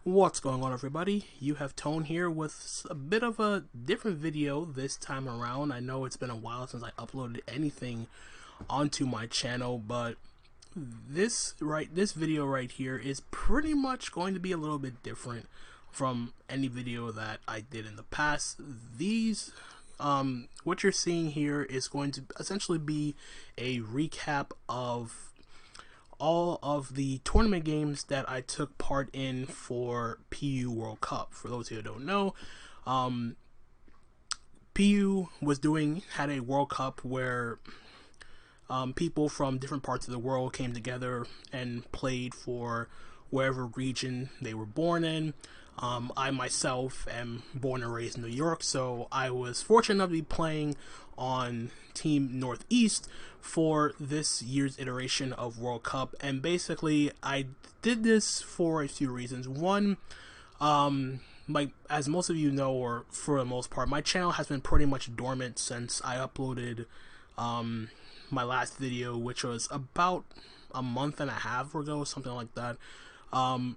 What's going on, everybody? You have Tone here with a bit of a different video this time around. I know it's been a while since I uploaded anything onto my channel, but this video right here is pretty much going to be a little bit different from any video that I did in the past. What you're seeing here is going to essentially be a recap of all of the tournament games that I took part in for PU World Cup. For those who don't know, PU had a World Cup where people from different parts of the world came together and played for wherever region they were born in. I myself am born and raised in New York, so I was fortunate enough to be playing on Team Northeast for this year's iteration of World Cup. And basically, I did this for a few reasons. One, like as most of you know, or for the most part, my channel has been pretty much dormant since I uploaded my last video, which was about a month and a half ago, something like that.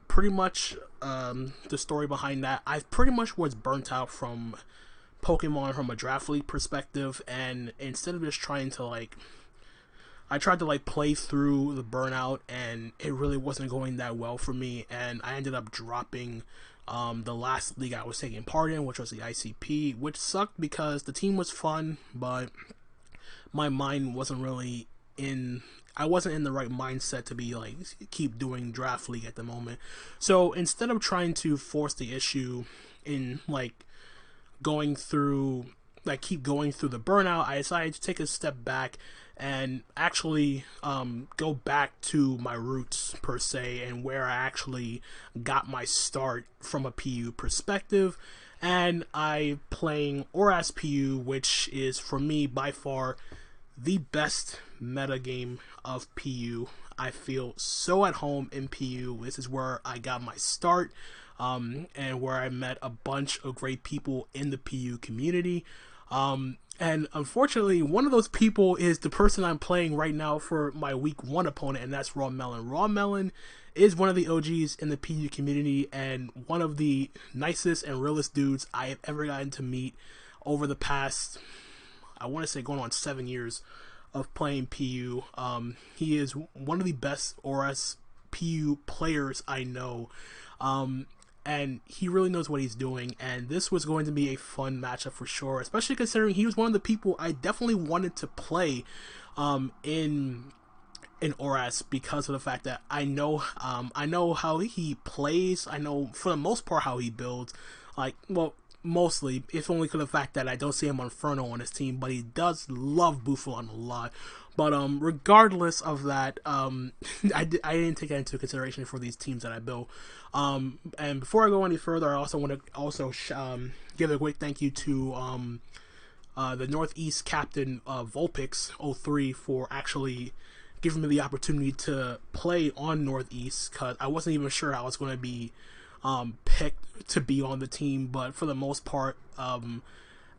Pretty much the story behind that, I pretty much was burnt out from Pokemon from a draft league perspective, and instead of just trying to I tried to play through the burnout, and it really wasn't going that well for me, and I ended up dropping the last league I was taking part in, which was the ICP, which sucked because the team was fun, but my mind wasn't really I wasn't in the right mindset to be keep doing draft league at the moment. So instead of trying to force the issue in keep going through the burnout, I decided to take a step back and actually go back to my roots per se, and where I actually got my start from a PU perspective. And I playing ORAS PU, which is for me by far the best meta game of PU. I feel so at home in PU. This is where I got my start, and where I met a bunch of great people in the PU community. And unfortunately, one of those people is the person I'm playing right now for my week 1 opponent, and that's Rawmelon. Rawmelon is one of the OGs in the PU community, and one of the nicest and realest dudes I have ever gotten to meet over the past, I want to say, going on 7 years of playing PU. He is one of the best ORAS PU players I know, and he really knows what he's doing, and this was going to be a fun matchup for sure, especially considering he was one of the people I definitely wanted to play in ORAS, because of the fact that I know how he plays. I know for the most part how he builds, mostly, if only for the fact that I don't see him on Inferno on his team, but he does love Buffalon a lot. But regardless of that, I didn't take that into consideration for these teams that I built. And before I go any further, I also want to give a quick thank you to the Northeast captain Vulpix 03 for actually giving me the opportunity to play on Northeast, because I wasn't even sure I was going to be picked to be on the team. But for the most part,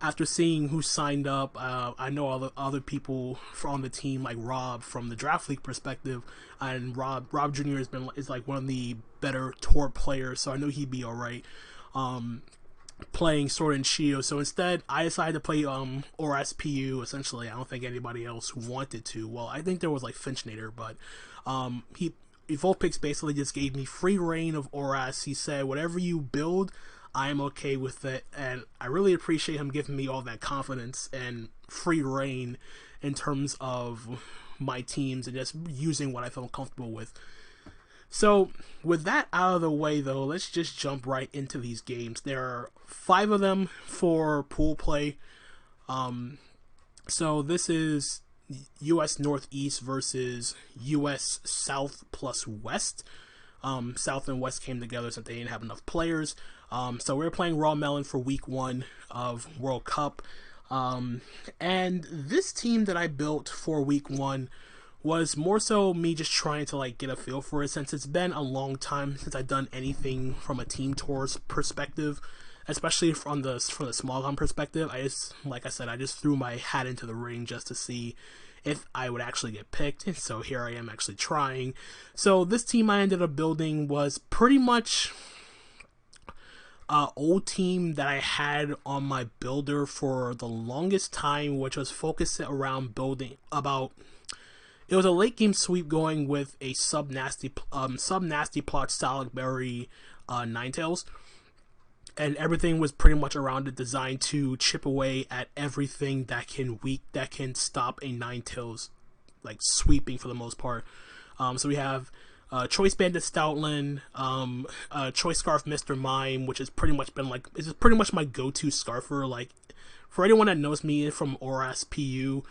after seeing who signed up, I know all the other people on the team, like Rob from the draft league perspective, and Rob Jr. is one of the better tour players, so I know he'd be alright playing Sword and Shield. So instead, I decided to play ORAS PU. Essentially, I don't think anybody else wanted to. Well, I think there was Finchnator, but Vulpix basically just gave me free reign of ORAS. He said, whatever you build, I am okay with it, and I really appreciate him giving me all that confidence and free reign in terms of my teams and just using what I felt comfortable with. So with that out of the way, though, let's just jump right into these games. There are 5 of them for pool play. So this is US Northeast versus US South plus West. South and West came together since they didn't have enough players. So we're playing Rawmelon for week 1 of World Cup. And this team that I built for week 1 was more so me just trying to get a feel for it, since it's been a long time since I've done anything from a team tours perspective, especially from the small gun perspective. Like I said, I just threw my hat into the ring just to see if I would actually get picked, and so here I am actually trying. So this team I ended up building was pretty much old team that I had on my builder for the longest time, which was focused around building about. It was a late game sweep going with a sub nasty plot Stallic Berry Ninetales, and everything was pretty much around it, designed to chip away at everything that can stop a Ninetales like sweeping for the most part. So we have Choice Bandit Stoutland, Choice Scarf Mr. Mime, which has pretty much been like, it's pretty much my go-to Scarfer. Like, for anyone that knows me from ORAS PU,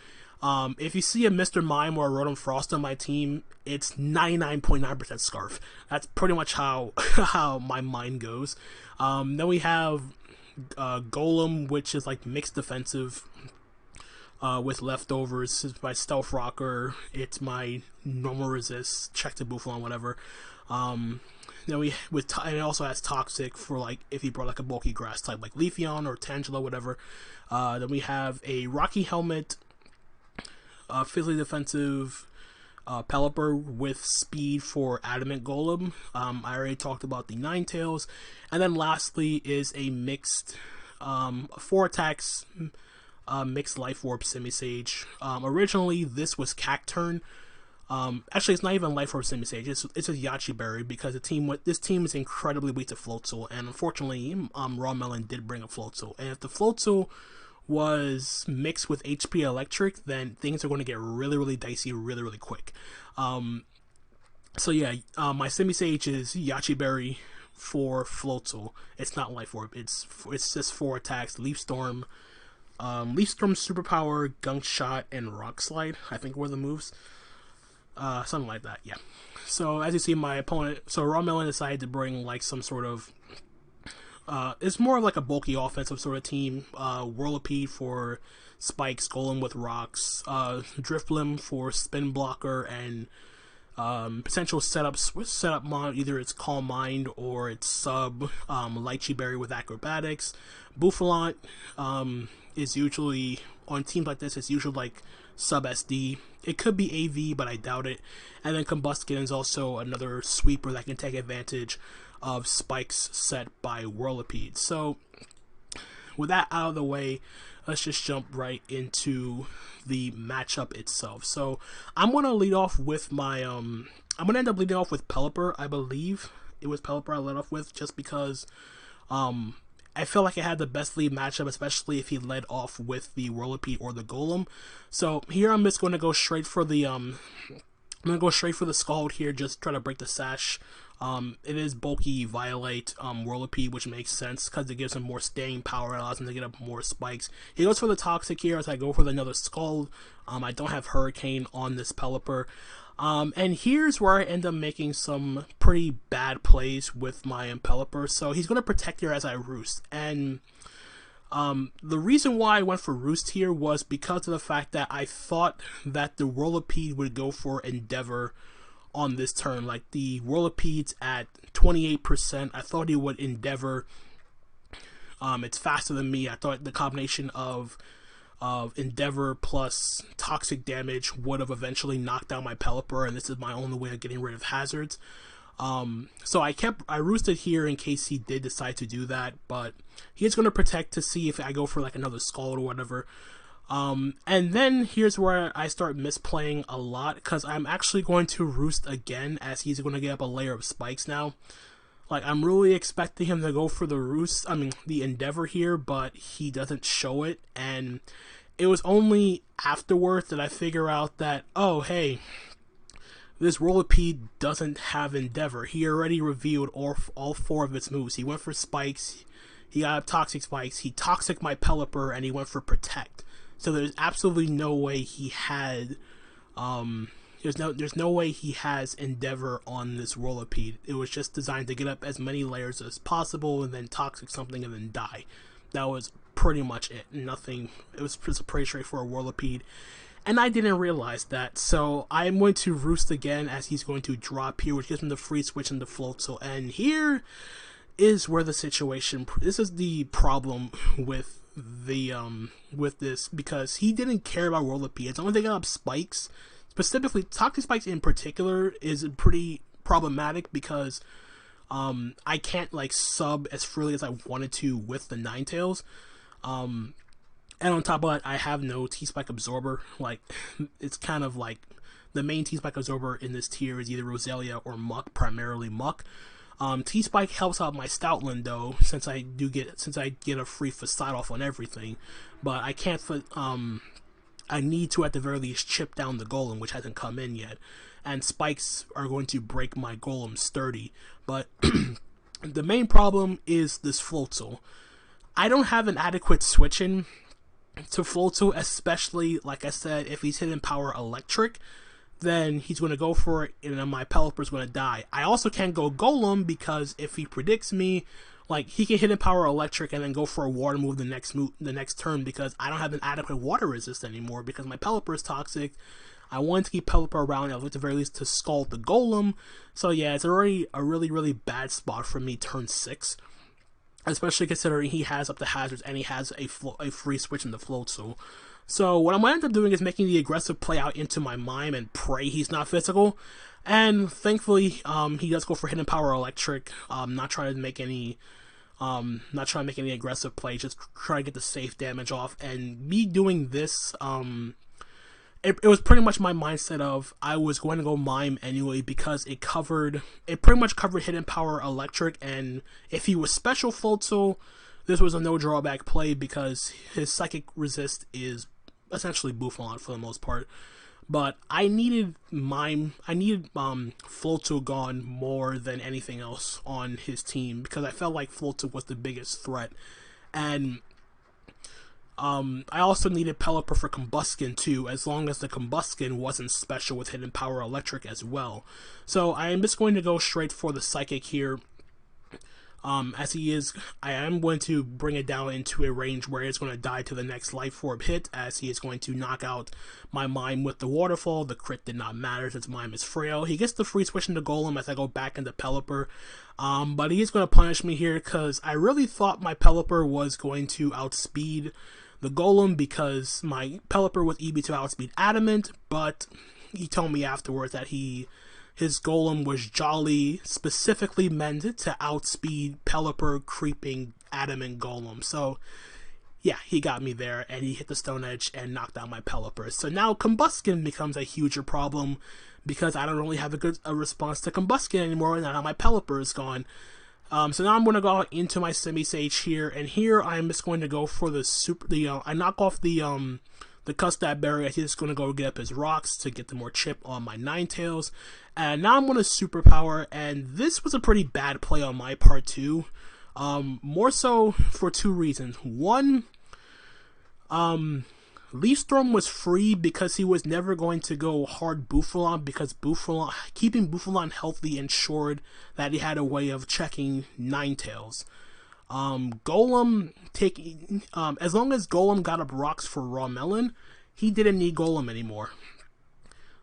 if you see a Mr. Mime or a Rotom Frost on my team, it's 99.9% Scarf. That's pretty much how how my mind goes. Then we have Golem, which is like mixed defensive with leftovers. It's my Stealth Rocker. It's my normal resist, check to Buffalon, whatever. Then and it also has Toxic for like if you brought like a bulky grass type like Leafeon or Tangela, whatever. Then we have a Rocky Helmet, physically defensive Pelipper with speed for Adamant Golem. I already talked about the Ninetales. And then lastly is a mixed 4 attacks mixed Life Orb Simisage. Originally this was Cacturne. Actually it's not even Life Orb Simisage, it's a Yachi Berry, because this team is incredibly weak to Floatzel, and unfortunately Rawmelon did bring a Floatzel, and if the Floatzel was mixed with HP Electric, then things are going to get really dicey really quick. So yeah, my Simisage is Yachi Berry for Floatzel. It's not Life Orb, it's just 4 attacks, Leaf Storm, Superpower, Gunk Shot, and Rock Slide, I think were the moves. Something like that, yeah. So as you see, my opponent, so Rawmelon decided to bring like some sort of it's more like a bulky offensive sort of team. Whirlipede for spikes, Golem with rocks, Drifblim for spin blocker, and potential setup mod, either it's Calm Mind or it's sub Lychee Berry with acrobatics. Buffalon is usually on teams like this, it's usually like sub SD. It could be AV, but I doubt it. And then Combuskin is also another sweeper that can take advantage of spikes set by Whirlipede. So with that out of the way, let's just jump right into the matchup itself. So I'm gonna lead off with my I'm gonna end up leading off with Pelipper. I believe it was Pelipper I led off with, just because I feel like it had the best lead matchup, especially if he led off with the Whirlipede or the Golem. So here I'm just going to go straight for the Scald here, just try to break the sash. It is bulky Violate Whirlipede, which makes sense because it gives him more staying power, allows him to get up more spikes. He goes for the Toxic here as I go for another Scald. I don't have Hurricane on this Pelipper. And here's where I end up making some pretty bad plays with my Pelipper. So he's going to Protect here as I Roost. And the reason why I went for Roost here was because of the fact that I thought that the Whirlipede would go for Endeavor on this turn. Like, the Whirlipede's at 28%. I thought he would Endeavor. It's faster than me. I thought the combination of Endeavor plus toxic damage would have eventually knocked down my Pelipper, and this is my only way of getting rid of hazards. So I roosted here in case he did decide to do that, but he's going to Protect to see if I go for like another Scald or whatever. And then here's where I start misplaying a lot, because I'm actually going to Roost again as he's going to get up a layer of spikes now. Like, I'm really expecting him to go for the Endeavor here, but he doesn't show it, and it was only afterwards that I figure out that, oh, hey, this Whirlipede doesn't have Endeavor. He already revealed all 4 of its moves. He went for spikes, he got Toxic Spikes, he Toxic my Pelipper, and he went for Protect. So there's absolutely no way he had, there's no way he has Endeavor on this Whirlipede. It was just designed to get up as many layers as possible and then Toxic something and then die. That was pretty much it. Nothing. It was a pretty straightforward Whirlipede, and I didn't realize that. So I'm going to Roost again as he's going to drop here, which gives him the free switch into Floatzel. And here is where the situation. This is the problem with this, because he didn't care about Whirlipede. It's only they got up spikes. Specifically, Toxic Spikes in particular is pretty problematic because I can't like sub as freely as I wanted to with the Ninetales. And on top of that, I have no T-Spike absorber. Like, it's kind of like the main T-Spike absorber in this tier is either Roselia or Muck, primarily Muck. T-Spike helps out my Stoutland though, since I get a free facade off on everything. But I can't I need to at the very least chip down the Golem, which hasn't come in yet. And spikes are going to break my Golem sturdy. But the main problem is this Floatzel. I don't have an adequate switch-in to Floatzel, especially, like I said, if he's hitting power electric, then he's going to go for it, and then my Pelipper's going to die. I also can't go Golem, because if he predicts me, like, he can hit in power electric and then go for a water move the next turn, because I don't have an adequate water resist anymore, because my Pelipper is toxic. I wanted to keep Pelipper around, at the very least, to scald the Golem. So yeah, it's already a really, really bad spot for me turn 6. Especially considering he has up the hazards and he has a free switch in the Floatzel. So what I'm going to end up doing is making the aggressive play out into my Mime and pray he's not physical. And thankfully, he does go for hidden power electric. Not trying to make any aggressive play, just try to get the safe damage off. And me doing this, it was pretty much my mindset of I was going to go Mime anyway, because it pretty much covered hidden power electric, and if he was special Floatzel, this was a no drawback play because his psychic resist is essentially Bouffalon for the most part. But I needed Floatzel gone more than anything else on his team, because I felt like Floatzel was the biggest threat. And I also needed Pelipper for Combuskin too, as long as the Combuskin wasn't special with hidden power electric as well. So I am just going to go straight for the Psychic here. As he is, I am going to bring it down into a range where it's going to die to the next Life Orb hit, as he is going to knock out my Mime with the Waterfall. The crit did not matter since Mime is frail. He gets the free switch into Golem as I go back into Pelipper. But he is going to punish me here, because I really thought my Pelipper was going to outspeed the Golem, because my Pelipper was EB to outspeed Adamant, but he told me afterwards that his Golem was jolly specifically meant to outspeed Pelipper creeping Adamant Golem. So yeah, he got me there, and he hit the Stone Edge and knocked out my Pelipper. So now Combuskin becomes a huger problem, because I don't really have a response to Combuskin anymore now my Pelipper is gone. So now I'm going to go into my Semi-Sage here, and here I'm just going to go for I knock off the Custad Berry. He's just going to go get up his rocks to get the more chip on my Ninetales. And now I'm going to Superpower, and this was a pretty bad play on my part too. More so for two reasons. One, Leaf Storm was free because he was never going to go hard Bouffalon, because keeping Bouffalon healthy ensured that he had a way of checking Ninetales. Golem as long as Golem got up rocks for Rawmelon, he didn't need Golem anymore.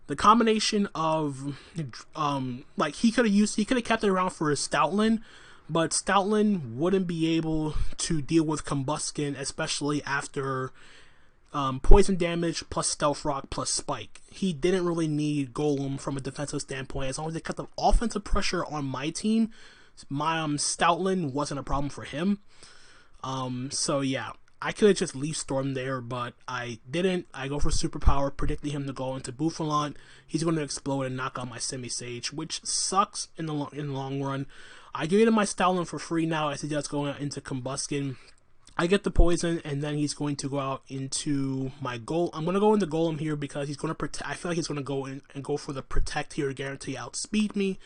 The combination of like he could have kept it around for his Stoutland, but Stoutland wouldn't be able to deal with Combuskin, especially after poison damage plus Stealth Rock plus Spike. He didn't really need Golem from a defensive standpoint. As long as they cut the offensive pressure on my team, my Stoutland wasn't a problem for him. So yeah, I could have just Leaf Storm there, but I didn't. I go for Superpower, predicting him to go into Bouffalon. He's going to explode and knock out my Semi-Sage, which sucks in the long run. I give it my Stoutland for free now, as he does go into Combuskin. I get the poison, and then he's going to go out into my Golem. I'm going to go into Golem here because he's going to protect. I feel like he's going to go in and go for the Protect here to guarantee outspeed me.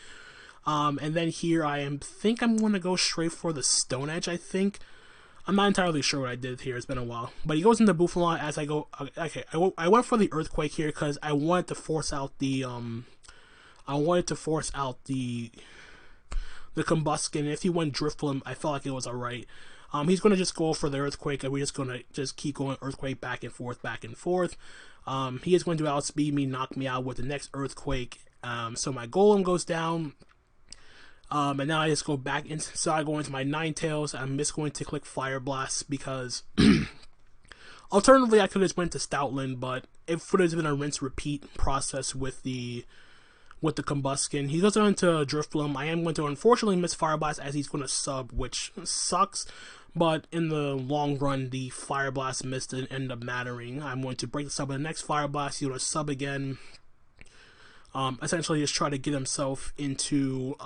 And then here think I'm going to go straight for the Stone Edge, I think. I'm not entirely sure what I did here. It's been a while. But he goes into Bouffalon as I go. Okay, I went for the Earthquake here because I wanted to force out the Combuskin. If he went Drifloon, I felt like it was alright. He's going to just go for the Earthquake, and we're just going to just keep going Earthquake back and forth, back and forth. He is going to outspeed me, knock me out with the next Earthquake. So my Golem goes down. And now I just go back into, so I go into my Ninetales. I'm just going to click Fire Blast because alternatively I could have just went to Stoutland, but it would have been a rinse repeat process with the with the Combuskin. He goes on to Drifloon. I am going to unfortunately miss Fire Blast as he's going to sub, which sucks. But in the long run, the Fire Blast miss didn't end up mattering. I'm going to break the sub with the next Fire Blast. He's going to sub again. Essentially just try to get himself into,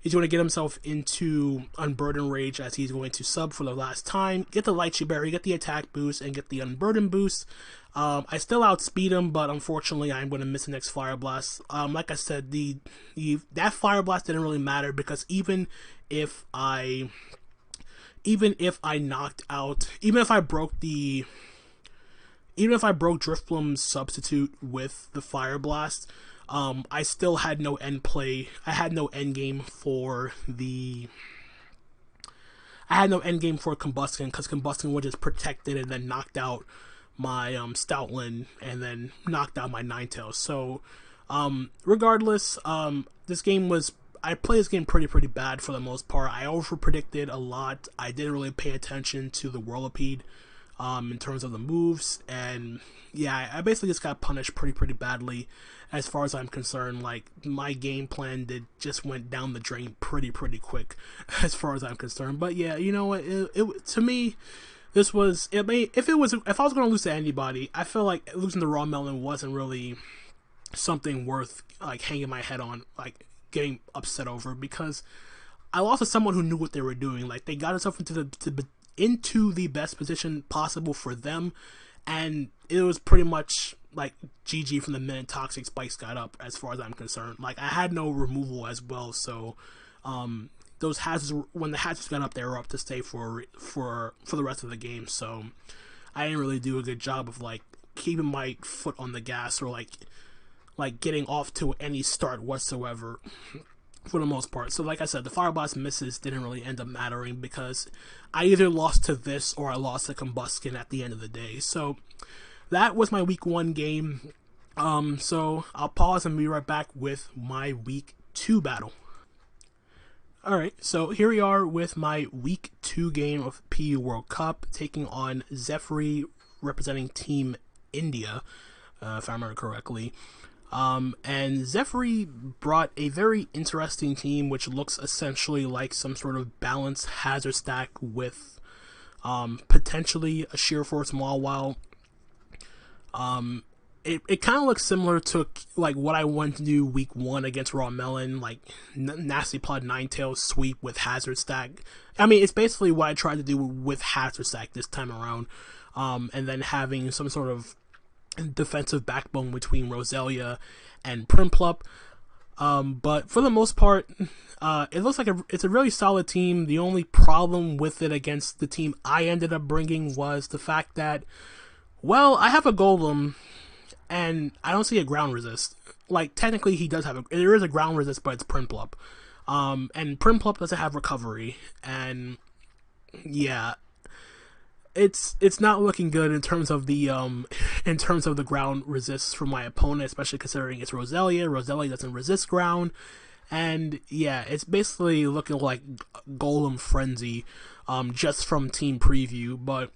He's going to get himself into Unburden Rage as he's going to sub for the last time, get the Lychee Berry, get the attack boost, and get the Unburden boost. I still outspeed him, but unfortunately I'm going to miss the next Fire Blast. Like I said, that Fire Blast didn't really matter because even if I broke Drifloom's substitute with the Fire Blast, I still had no end play. I had no end game for Combuskin because Combuskin was just protected and then knocked out my Stoutland and then knocked out my Ninetales. So regardless, this game was, I played this game pretty bad for the most part. I over predicted a lot. I didn't really pay attention to the Whirlipede in terms of the moves, and yeah, I basically just got punished pretty badly as far as I'm concerned. Like, my game plan just went down the drain pretty quick as far as I'm concerned. But yeah, you know what, to me, this was, if I was going to lose to anybody, I feel like losing to Rawmelon wasn't really something worth like hanging my head on, like getting upset over, because I lost to someone who knew what they were doing. Like, they got themselves into the best position possible for them, and it was pretty much like GG from the minute Toxic Spikes got up, as far as I'm concerned. Like, I had no removal as well, so those hazards, when the hazards got up, they were up to stay for the rest of the game. So I didn't really do a good job of like keeping my foot on the gas, or like getting off to any start whatsoever for the most part. So like I said, the Fire Blast misses didn't really end up mattering because I either lost to this or I lost to Combuskin at the end of the day. So that was my week 1 game. So I'll pause and be right back with my week 2 battle. Alright, so here we are with my week 2 game of PU World Cup, taking on Zephyri, representing Team India, if I remember correctly. And Zephyri brought a very interesting team, which looks essentially like some sort of balanced hazard stack with potentially a Sheer Force Mawile. It kind of looks similar to like what I wanted to do week 1 against Rawmelon, like Nasty Plot Ninetales sweep with hazard stack. I mean, it's basically what I tried to do with hazard stack this time around, and then having some sort of defensive backbone between Roselia and Primplup. But for the most part, it looks like it's a really solid team. The only problem with it against the team I ended up bringing was the fact that, well, I have a Golem and I don't see a ground resist. Like, technically he does have there is a ground resist, but it's Primplup. And Primplup doesn't have recovery, and yeah, it's not looking good in terms of the ground resists for my opponent, especially considering it's Roselia. Roselia doesn't resist ground, and yeah, it's basically looking like Golem Frenzy, just from team preview. But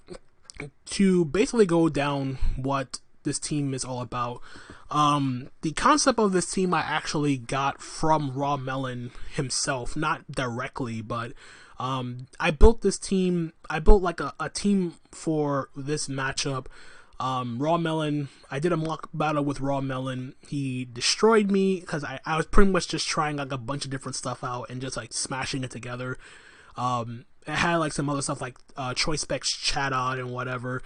to basically go down what this team is all about, the concept of this team I actually got from Rawmelon himself, not directly, but I built this team. I built like a team for this matchup. Rawmelon, I did a mock battle with Rawmelon. He destroyed me because I was pretty much just trying like a bunch of different stuff out and just like smashing it together. It had like some other stuff like Choice Specs Chatot and whatever.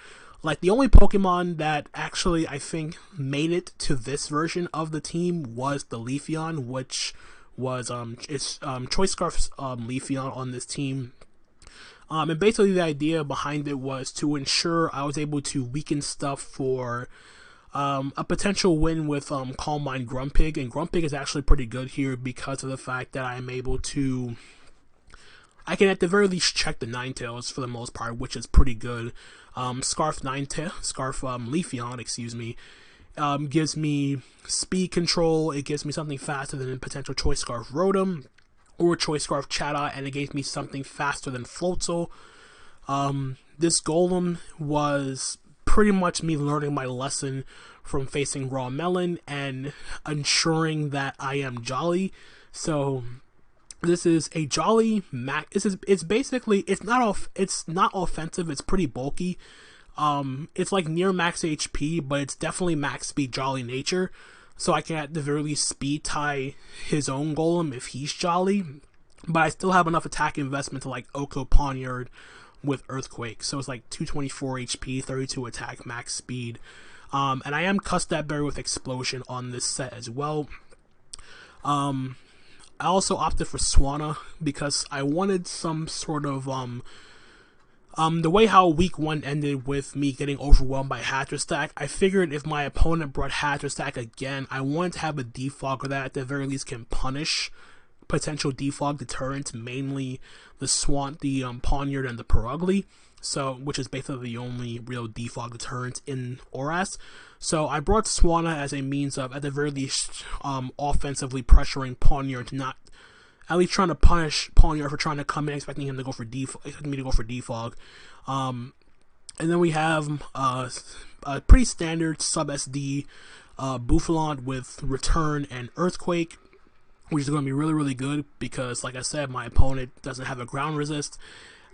Like, the only Pokemon that actually I think made it to this version of the team was the Leafeon, which was Choice Scarf's Leafeon on this team. And basically the idea behind it was to ensure I was able to weaken stuff for a potential win with Calm Mind Grumpig, and Grumpig is actually pretty good here because of the fact that I'm able to, I can at the very least check the Ninetales for the most part, which is pretty good. Scarf Leafeon, excuse me, gives me speed control. It gives me something faster than potential Choice Scarf Rotom or Choice Scarf Chatot, and it gave me something faster than Floatzel. This Golem was pretty much me learning my lesson from facing Rawmelon and ensuring that I am Jolly. So this is a Jolly max. It's basically, it's not offensive. It's pretty bulky. It's like near max HP, but it's definitely max speed Jolly nature. So I can at the very least speed tie his own golem if he's Jolly. But I still have enough attack investment to like Oko Poniard with Earthquake. So it's like 224 HP, 32 attack, max speed. And I am Custapberry with Explosion on this set as well. I also opted for Swanna because I wanted some sort of the way how week 1 ended with me getting overwhelmed by Hatcher Stack, I figured if my opponent brought Hatcher Stack again, I wanted to have a defogger that at the very least can punish potential defog deterrents, mainly the Poniard and the Perugly, so which is basically the only real defog deterrent in ORAS. So I brought Swanna as a means of, at the very least, offensively pressuring Poniard to not, at least trying to punish Poniard for trying to come in, expecting him to go for defog. And then we have a pretty standard sub SD Bouffalon with Return and Earthquake, which is going to be really, really good because, like I said, my opponent doesn't have a ground resist.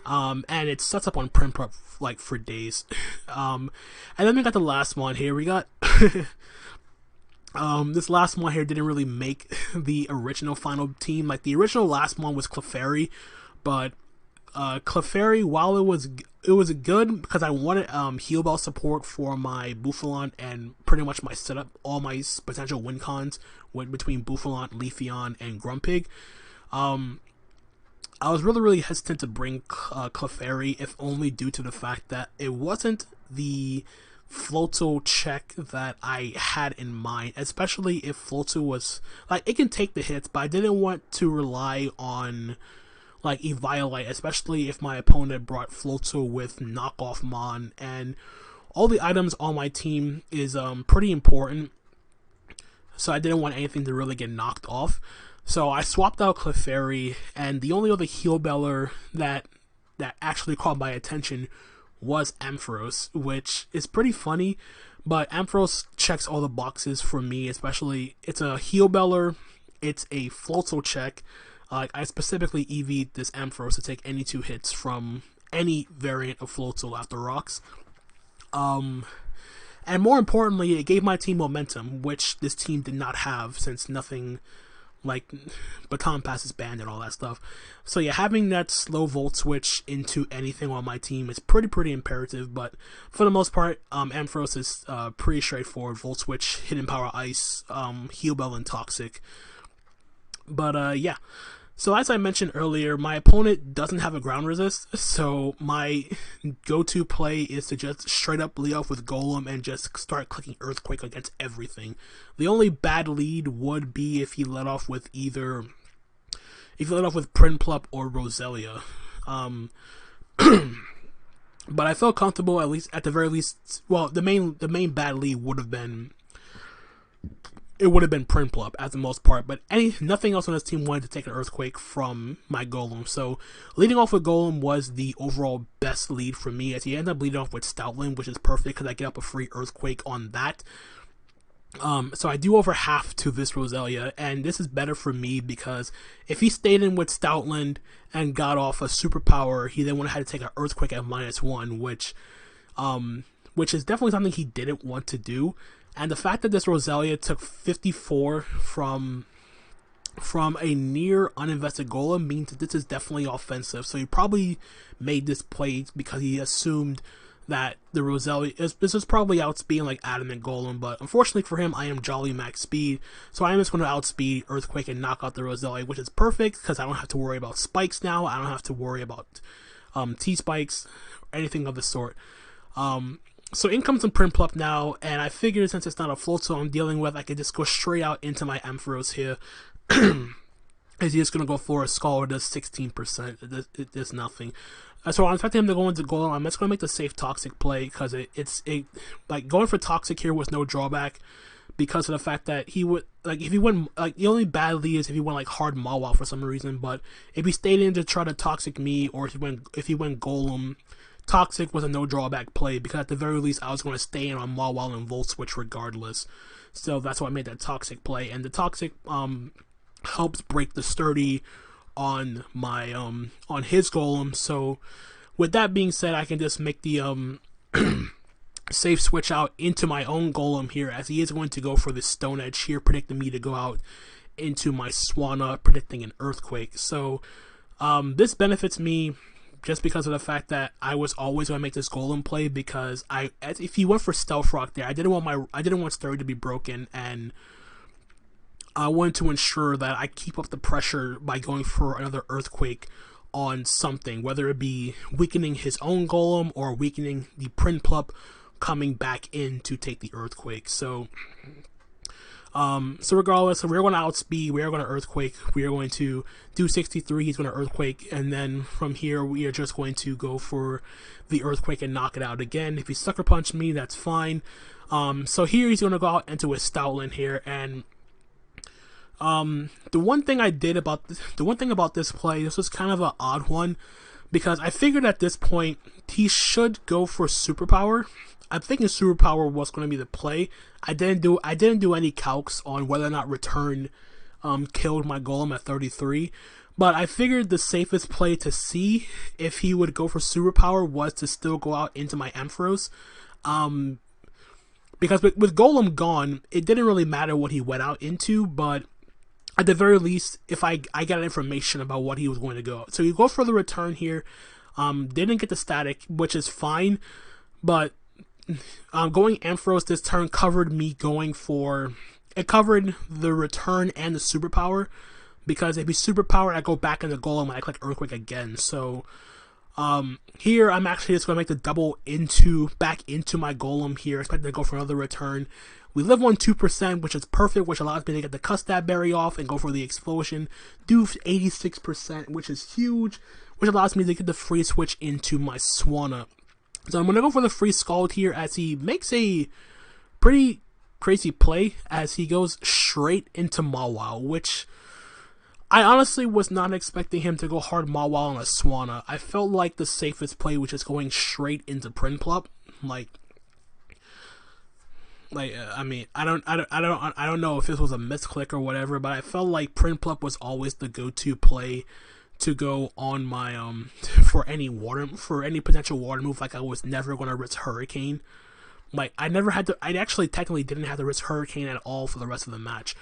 And it sets up on print prep like for days. And then we got the last one here. We got this last one here didn't really make the original final team. Like the original last one was Clefairy, but Clefairy, while it was good because I wanted heal bell support for my Bouffalon and pretty much my setup, all my potential win cons went between Bouffalon, Leafeon, and Grumpig. I was really, really hesitant to bring Clefairy, if only due to the fact that it wasn't the Floatzel check that I had in mind, especially if Floatzel was, like, it can take the hits, but I didn't want to rely on, like, Eviolite, especially if my opponent brought Floatzel with Knockoff Mon, and all the items on my team is pretty important, so I didn't want anything to really get knocked off. So I swapped out Clefairy, and the only other heal beller that actually caught my attention was Ampharos, which is pretty funny, but Ampharos checks all the boxes for me, especially it's a heal beller, it's a Floatzel check. I specifically EV'd this Ampharos to take any 2 hits from any variant of Floatzel after rocks. And more importantly, it gave my team momentum, which this team did not have since nothing like Baton Pass is banned and all that stuff. So yeah, having that slow Volt Switch into anything on my team is pretty imperative, but for the most part, Ampharos is pretty straightforward. Volt Switch, Hidden Power Ice, Heal Bell, and Toxic. But yeah, so as I mentioned earlier, my opponent doesn't have a ground resist, so my go-to play is to just straight up lead off with Golem and just start clicking Earthquake against everything. The only bad lead would be if he let off with Prinplup or Roselia. But I felt comfortable, at the very least. Well, the main bad lead would have been Prinplup at the most part, but nothing else on this team wanted to take an Earthquake from my Golem. So leading off with Golem was the overall best lead for me, as he ended up leading off with Stoutland, which is perfect because I get up a free Earthquake on that. So I do over half to this Roselia, and this is better for me because if he stayed in with Stoutland and got off a superpower, he then would have had to take an Earthquake at -1, which is definitely something he didn't want to do. And the fact that this Roselia took 54 from a near uninvested Golem means that this is definitely offensive. So he probably made this play because he assumed that the Roselia this is probably outspeeding like Adamant Golem, but unfortunately for him, I am Jolly max speed, so I am just going to outspeed Earthquake and knock out the Roselia, which is perfect because I don't have to worry about spikes now. I don't have to worry about T-spikes or anything of the sort. So in comes some Prinplup now, and I figured since it's not a Floatzel I'm dealing with, I could just go straight out into my Ampharos here. Is he just going to go for a Skull, does 16%, it does nothing. So I'm expecting him to go into Golem. I'm just going to make the safe Toxic play, because like, going for Toxic here was no drawback, because of the fact that he would, like, if he went, like, the only bad lead is if he went, like, hard Mawile for some reason, but if he stayed in to try to Toxic me, or if he went Golem Toxic was a no drawback play because at the very least I was going to stay in on Mawile and Volt Switch regardless. So that's why I made that Toxic play, and the Toxic helps break the Sturdy on my on his Golem. So with that being said, I can just make the safe switch out into my own Golem here, as he is going to go for the Stone Edge here, predicting me to go out into my Swanna, predicting an Earthquake. So this benefits me just because of the fact that I was always going to make this Golem play, because if he went for Stealth Rock there, I didn't want Sturdy to be broken, and I wanted to ensure that I keep up the pressure by going for another Earthquake on something, whether it be weakening his own Golem or weakening the Prinplup coming back in to take the Earthquake. So regardless, so we're going to outspeed, we're going to Earthquake, we are going to do 63, he's going to Earthquake, and then from here we are just going to go for the Earthquake and knock it out again. If he Sucker Punch me, that's fine. So here he's going to go out into his Stoutland here, and the one thing about this play, this was kind of an odd one, because I figured at this point he should go for Superpower. I'm thinking Superpower was going to be the play. I didn't do any calcs on whether or not Return killed my Golem at 33, but I figured the safest play to see if he would go for Superpower was to still go out into my Ampharos. Because with Golem gone, it didn't really matter what he went out into, but at the very least, if I got information about what he was going to go. So you go for the Return here, didn't get the static, which is fine, but going Ampharos this turn covered me going for... It covered the Return and the Superpower, because if he's Superpowered, I go back in the Golem and I click Earthquake again. So here I'm actually just going to make the double back into my Golem here, expecting to go for another Return. We live on 2%, which is perfect, which allows me to get the Custap Berry off and go for the Explosion. Do 86%, which is huge, which allows me to get the free switch into my Swanna. So I'm going to go for the free Scald here, as he makes a pretty crazy play as he goes straight into Mawile, which I honestly was not expecting him to go hard Mawile on a Swanna. I felt like the safest play was just going straight into Prinplup. I mean, I don't know if this was a misclick or whatever, but I felt like Prinplup was always the go-to play to go on my for any potential water move. Like, I was never going to risk Hurricane. Like, I actually technically didn't have to risk Hurricane at all for the rest of the match,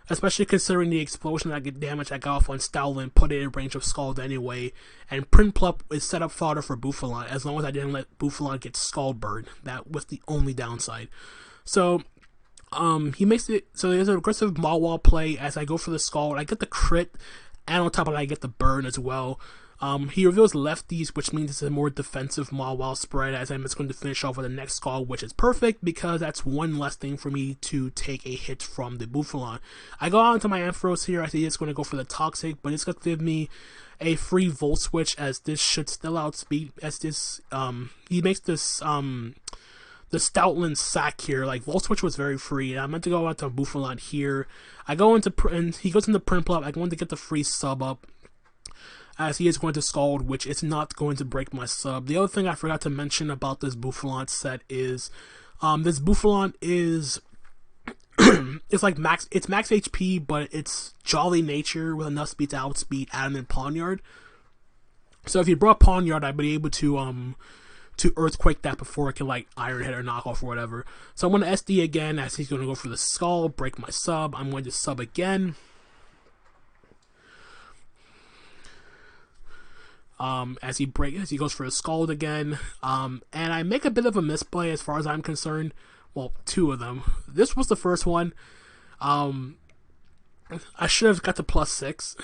especially considering the explosion damage I got off on Stoutland put it in range of Scald anyway, and Prinplup is set up fodder for Bouffalant as long as I didn't let Bouffalant get Scald Bird. That was the only downside. So he makes it so there's an aggressive Mawile play as I go for the Scald. I get the crit, and on top of that I get the burn as well. He reveals lefties, which means it's a more defensive Mawile spread, as I'm just going to finish off with the next Scald, which is perfect because that's one less thing for me to take a hit from the Bouffalant. I go out into my Ampharos here. I think it's going to go for the Toxic, but it's going to give me a free Volt Switch, as this should still outspeed, as this, he makes this, the Stoutland sack here. Like, Volt Switch was very free. I meant to go out to Bouffalant here. I go into, and he goes into Prinplup. I go in to get the free sub up, as he is going to Scald, which is not going to break my sub. The other thing I forgot to mention about this Bouffalant set is, this Bouffalant is, it's max HP, but it's Jolly Nature with enough speed to outspeed Adam and Pawniard. So if you brought Pawniard, I'd be able to Earthquake that before it can, like, Iron Head or knock off or whatever. So I'm going to SD again, as he's going to go for the Skull, break my sub. I'm going to sub again. As he goes for a Scald again, and I make a bit of a misplay as far as I'm concerned. Well, two of them. This was the first one. I should have got the +6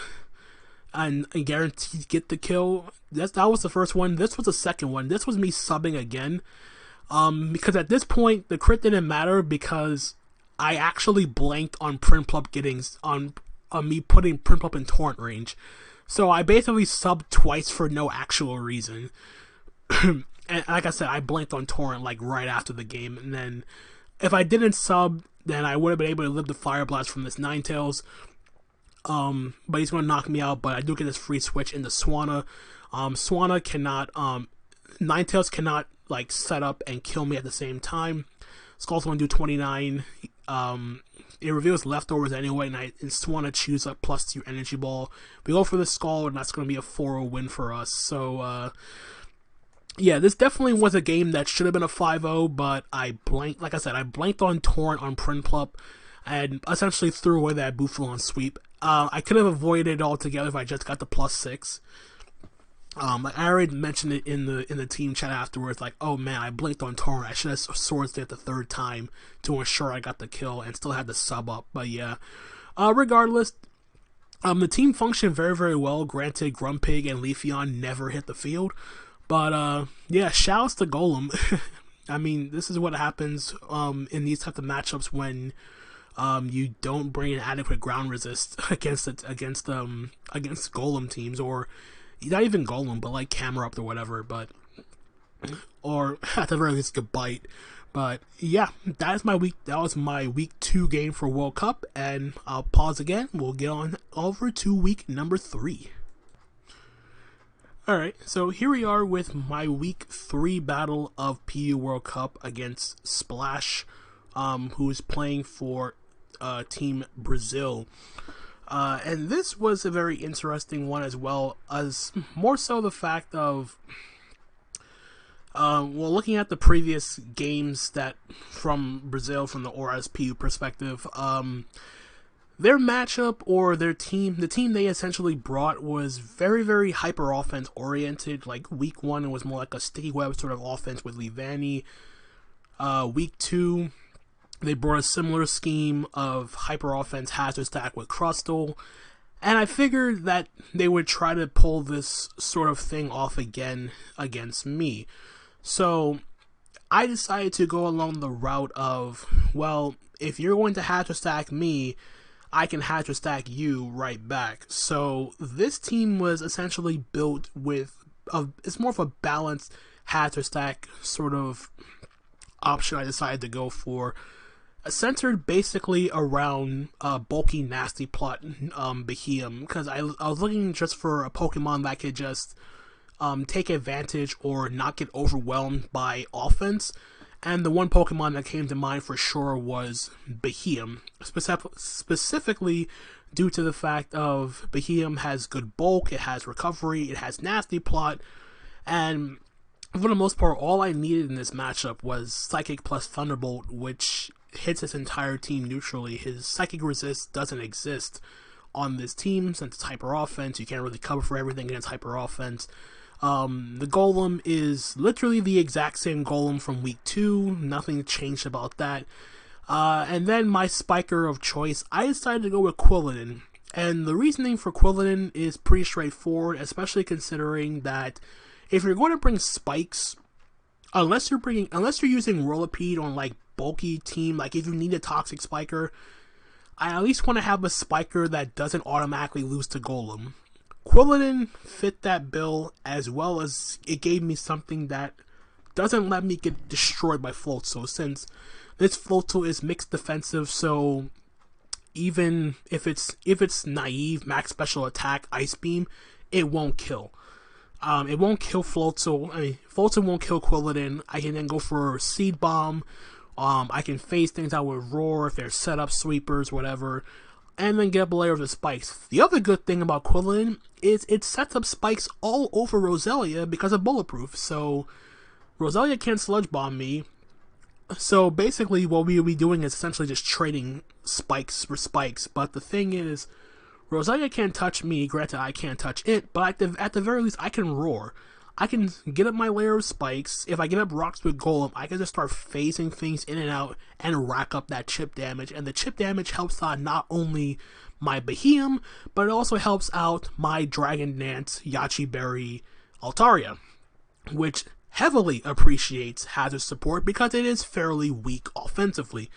and guaranteed get the kill. That was the first one. This was the second one. This was me subbing again, because at this point the crit didn't matter, because I actually blanked on Prinplup getting on me putting Prinplup in torrent range. So I basically subbed twice for no actual reason. And like I said, I blanked on torrent like right after the game, and then if I didn't sub, then I would have been able to live the Fire Blast from this Ninetales. But he's going to knock me out, but I do get this free switch into Swanna. Swanna cannot Ninetales cannot like set up and kill me at the same time. Skull's going to do 29. It reveals leftovers anyway, and I just want to choose a +2 energy ball. We go for the Skull, and that's going to be a 4-0 win for us. So, yeah, this definitely was a game that should have been a 5-0, but I blanked. Like I said, I blanked on Torrent on Prinplup, and essentially threw away that Bufalon sweep. I could have avoided it altogether if I just got the +6. Like I already mentioned it in the team chat afterwards, like, oh man, I blinked on Torrent. I should have swords it the 3rd time to ensure I got the kill and still had the sub up. But yeah, regardless, the team functioned very, very well. Granted, Grumpig and Leafeon never hit the field, but yeah, shouts to Golem. I mean, this is what happens in these types of matchups when you don't bring an adequate ground resist against Golem teams, or not even Golem, but like Camerupt or whatever, or at the very least a bite. But yeah, that was my week 2 game for World Cup, and I'll pause again. We'll get on over to week number 3. Alright, so here we are with my week 3 battle of PU World Cup against Splash, who's playing for Team Brazil. And this was a very interesting one as well, as more so the fact of, well, looking at the previous games that from Brazil, from the ORAS PU perspective, their matchup or their team, the team they essentially brought was very, very hyper offense oriented. Like week 1, it was more like a sticky web sort of offense with Levani. Week 2, they brought a similar scheme of hyper offense hazard stack with Crustle, and I figured that they would try to pull this sort of thing off again against me. So I decided to go along the route of, well, if you're going to hazard stack me, I can hazard stack you right back. So this team was essentially built with it's more of a balanced hazard stack sort of option I decided to go for. Centered basically around bulky nasty plot Behemoth, because I was looking just for a Pokemon that could just take advantage or not get overwhelmed by offense, and the one Pokemon that came to mind for sure was Behemoth, specifically due to the fact of Behemoth has good bulk, it has recovery, it has nasty plot, and for the most part all I needed in this matchup was Psychic plus Thunderbolt, which hits his entire team neutrally. His Psychic resist doesn't exist on this team since it's hyper offense. You can't really cover for everything against hyper offense. The Golem is literally the exact same Golem from week 2. Nothing changed about that. And then my spiker of choice, I decided to go with Quilladin. And the reasoning for Quilladin is pretty straightforward, especially considering that if you're going to bring spikes, unless you're using Whirlipede on like bulky team, like if you need a toxic spiker, I at least want to have a spiker that doesn't automatically lose to Golem. Quilladin fit that bill, as well as it gave me something that doesn't let me get destroyed by Floatzel, since this Floatzel is mixed defensive, so even if it's naive max special attack Ice Beam, it won't kill. It won't kill Floatzel. I mean, Floatzel won't kill Quilladin. I can then go for Seed Bomb. I can phase things out with Roar if they're setup sweepers, whatever, and then get up a layer of the spikes. The other good thing about Quilladin is it sets up spikes all over Roselia because of Bulletproof. So Roselia can't Sludge Bomb me. So basically what we'll be doing is essentially just trading spikes for spikes. But the thing is, Roselia can't touch me. Granted, I can't touch it, but at the very least, I can Roar. I can get up my layer of spikes. If I get up rocks with Golem, I can just start phasing things in and out and rack up that chip damage. And the chip damage helps out not only my Behemoth, but it also helps out my Dragon Dance, Yachi Berry, Altaria, which heavily appreciates hazard support because it is fairly weak offensively.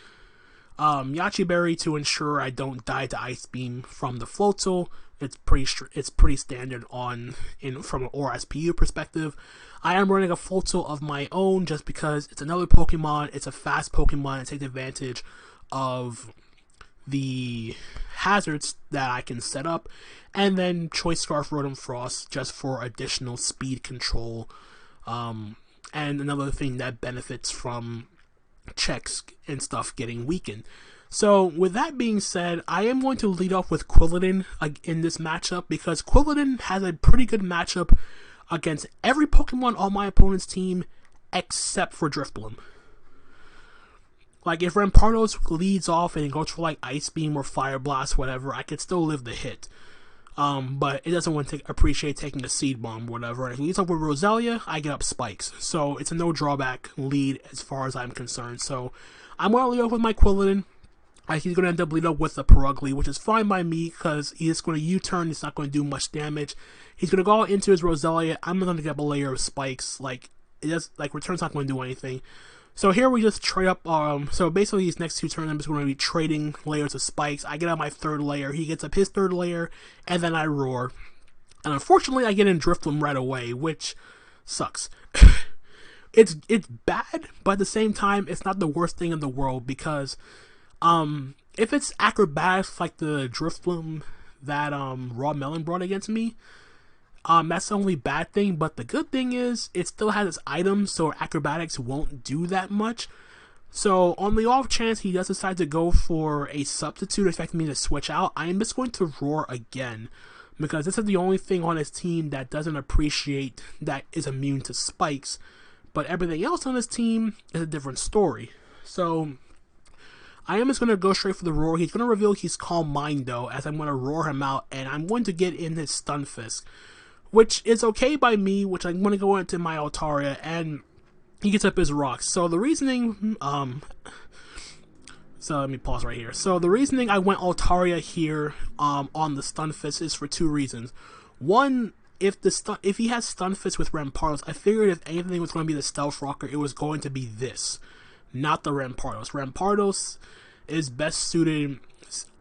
Yachi Berry, to ensure I don't die to Ice Beam from the Floatzel. It's pretty standard from an ORAS PU perspective. I am running a Floatzel of my own just because it's another Pokemon. It's a fast Pokemon and takes advantage of the hazards that I can set up, and then Choice Scarf Rotom Frost just for additional speed control And another thing that benefits from checks and stuff getting weakened. So with that being said, I am going to lead off with Quilladin in this matchup, because Quilladin has a pretty good matchup against every Pokemon on my opponent's team except for Drifblim. Like, if Rampardos leads off and it goes for like Ice Beam or Fire Blast, whatever, I could still live the hit. But it doesn't want to appreciate taking a Seed Bomb or whatever. And if he leads up with Roselia, I get up Spikes. So it's a no drawback lead as far as I'm concerned. So I'm going to lead off with my Quilladin. He's going to end up leading up with the Purugly, which is fine by me because he's going to U-turn. It's not going to do much damage. He's going to go into his Roselia. I'm going to get up a layer of Spikes. Like, it does, like, Return's not going to do anything. So here we just trade up, so basically these next two turns I'm just going to be trading layers of Spikes. I get up my third layer, he gets up his third layer, and then I roar. And unfortunately I get in Drifblim right away, which sucks. It's bad, but at the same time, it's not the worst thing in the world, because, if it's acrobatics like the Drifblim that, Rawmelon brought against me, that's the only bad thing, but the good thing is it still has its items, so acrobatics won't do that much. So on the off chance he does decide to go for a substitute expecting me to switch out, I am just going to roar again, because this is the only thing on his team that doesn't appreciate that is immune to spikes, but everything else on his team is a different story. So I am just going to go straight for the roar. He's going to reveal he's Calm Mind though, as I'm going to roar him out, and I'm going to get in his Stunfisk, which is okay by me, which I'm going to go into my Altaria, and he gets up his rocks. So the reasoning, so let me pause right here. So the reasoning I went Altaria here, on the Stunfisk is for two reasons. One, if he has Stunfisk with Rampardos, I figured if anything was going to be the Stealth Rocker, it was going to be this, not the Rampardos. Rampardos is best suited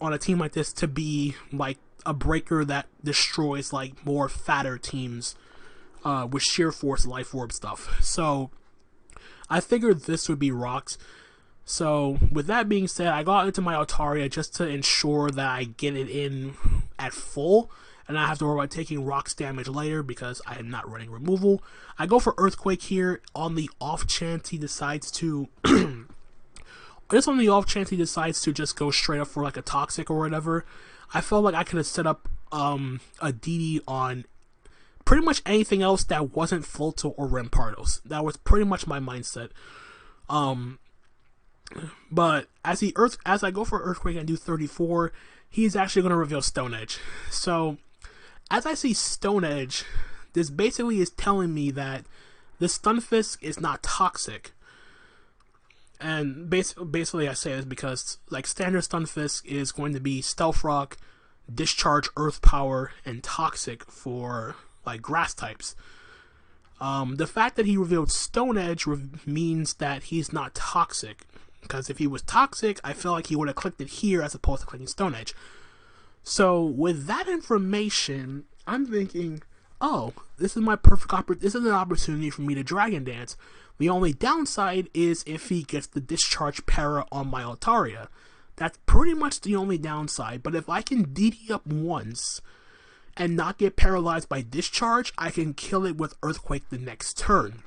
on a team like this to be like a breaker that destroys like more fatter teams with sheer force life orb stuff. So I figured this would be rocks. So with that being said, I got into my Altaria just to ensure that I get it in at full and I have to worry about taking rocks damage later because I am not running removal. I go for Earthquake here on the off chance he decides to just on the off chance he decides to just go straight up for like a Toxic or whatever. I felt like I could have set up a DD on pretty much anything else that wasn't Floatzel or Rampardos. That was pretty much my mindset. But as I go for Earthquake and do 34, he's actually going to reveal Stone Edge. So as I see Stone Edge, this basically is telling me that this Stunfisk is not toxic. And basically I say this because like standard Stunfisk is going to be Stealth Rock, Discharge, Earth Power, and Toxic for like grass types. The fact that he revealed Stone Edge means that he's not toxic, because if he was toxic, I feel like he would have clicked it here as opposed to clicking Stone Edge. So with that information, I'm thinking, oh, this is my this is an opportunity for me to Dragon Dance. The only downside is if he gets the Discharge Para on my Altaria. That's pretty much the only downside, but if I can DD up once and not get paralyzed by Discharge, I can kill it with Earthquake the next turn.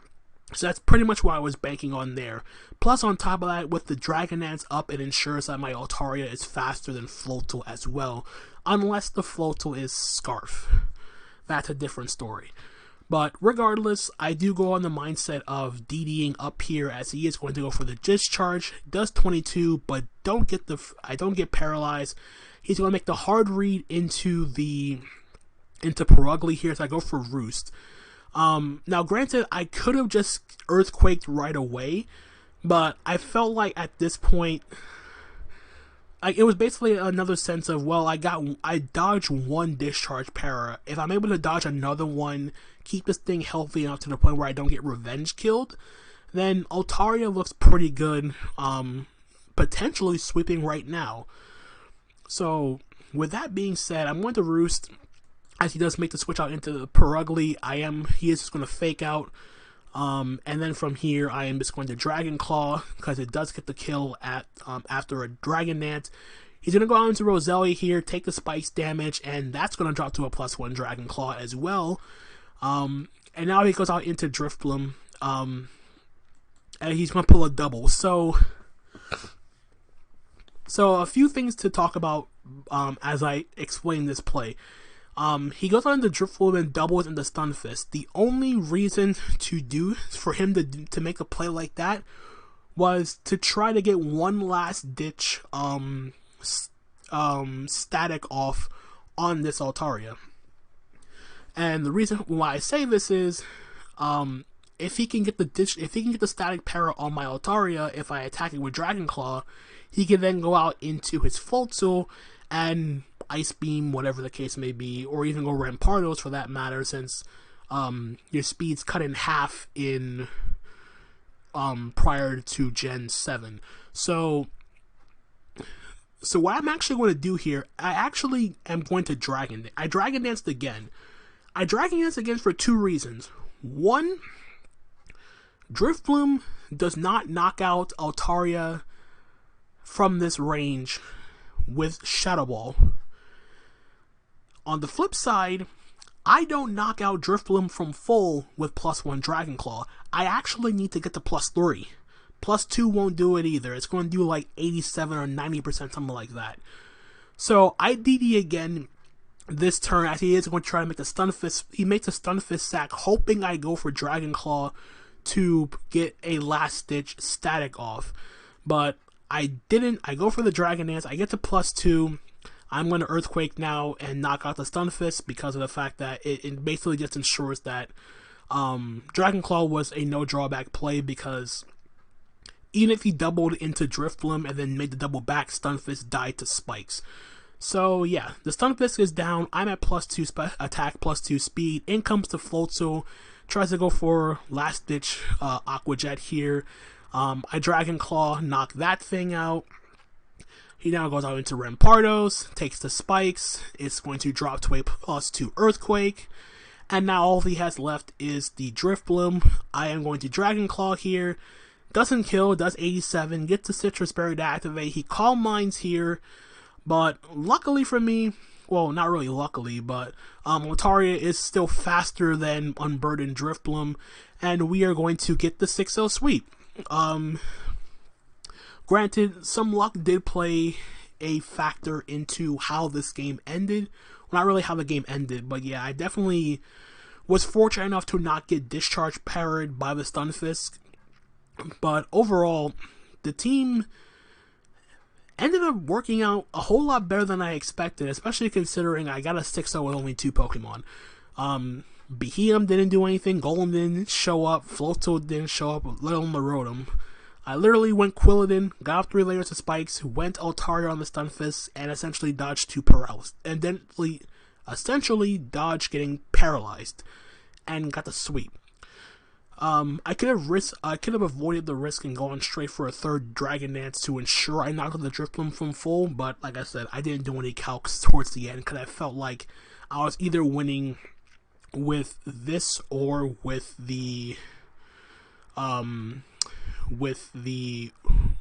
So that's pretty much what I was banking on there. Plus on top of that, with the Dragon Dance up, it ensures that my Altaria is faster than Floatzel as well, unless the Floatzel is Scarf. That's a different story. But regardless, I do go on the mindset of DDing up here as he is going to go for the Discharge. Does 22, but I don't get paralyzed. He's going to make the hard read into Purugly here, so I go for Roost. Now granted, I could have just Earthquaked right away, but I felt like at this point, like, it was basically another sense of, well, I dodged one Discharge Para. If I'm able to dodge another one, keep this thing healthy enough to the point where I don't get revenge killed, then Altaria looks pretty good, potentially sweeping right now. So with that being said, I'm going to Roost. As he does make the switch out into the Purugly, he is just going to fake out, and then from here I am just going to Dragon Claw, because it does get the kill at after a Dragon Dance. He's going to go out into Roselia here, take the Spikes damage, and that's going to drop to a +1 Dragon Claw as well. and now he goes out into Drifblim, and he's gonna pull a double. So a few things to talk about as I explain this play. He goes on the Drifblim and doubles into Stunfisk. The only reason for him to make a play like that was to try to get one last ditch static off on this Altaria. And the reason why I say this is, if he can get the static para on my Altaria, if I attack it with Dragon Claw, he can then go out into his Floatzel and Ice Beam, whatever the case may be, or even go Rampardos for that matter, since your speed's cut in half in prior to Gen 7. So what I'm actually going to do here, I actually am going to Dragon Danced again. I Dragon Danced again for two reasons. One, Drifblim does not knock out Altaria from this range with Shadow Ball. On the flip side, I don't knock out Drifblim from full with +1 Dragon Claw. I actually need to get to +3. +2 won't do it either. It's going to do like 87 or 90%, something like that. So I DD again this turn, as he is going to try to make the Stunfisk. He makes a Stunfisk sack, hoping I go for Dragon Claw to get a last ditch static off. But I didn't. I go for the Dragon Dance. I get to +2. I'm going to Earthquake now and knock out the Stunfisk because of the fact that it basically just ensures that Dragon Claw was a no drawback play, because even if he doubled into Drifblim and then made the double back, Stunfisk died to spikes. So yeah, the Stunfisk is down. I'm at +2 attack, +2 speed. In comes the Floatzel. Tries to go for last ditch Aqua Jet here. I Dragon Claw, knock that thing out. He now goes out into Rampardos, takes the spikes. It's going to drop to a +2 Earthquake. And now all he has left is the Drifblim. I am going to Dragon Claw here. Doesn't kill, does 87, gets the Citrus Berry to activate. He Calm Minds here, but luckily for me, well, not really luckily, but Altaria is still faster than Unburdened Drifblim, and we are going to get the 6-0 sweep. Granted, some luck did play a factor into how this game ended. Well, not really how the game ended, but yeah, I definitely was fortunate enough to not get discharge parried by the Stunfisk. But overall, the team ended up working out a whole lot better than I expected, especially considering I got a 6-0 with only 2 Pokemon. Behemoth didn't do anything, Golem didn't show up, Floatzel didn't show up, let alone the Rotom. I literally went Quilladin, got up 3 layers of spikes, went Altaria on the Stunfisk, and essentially dodged 2 paralysis. And then essentially dodged getting paralyzed, and got the sweep. I could have avoided the risk and gone straight for a 3rd Dragon Dance to ensure I knocked out the Drifblim from full, but like I said, I didn't do any calcs towards the end because I felt like I was either winning with this or with the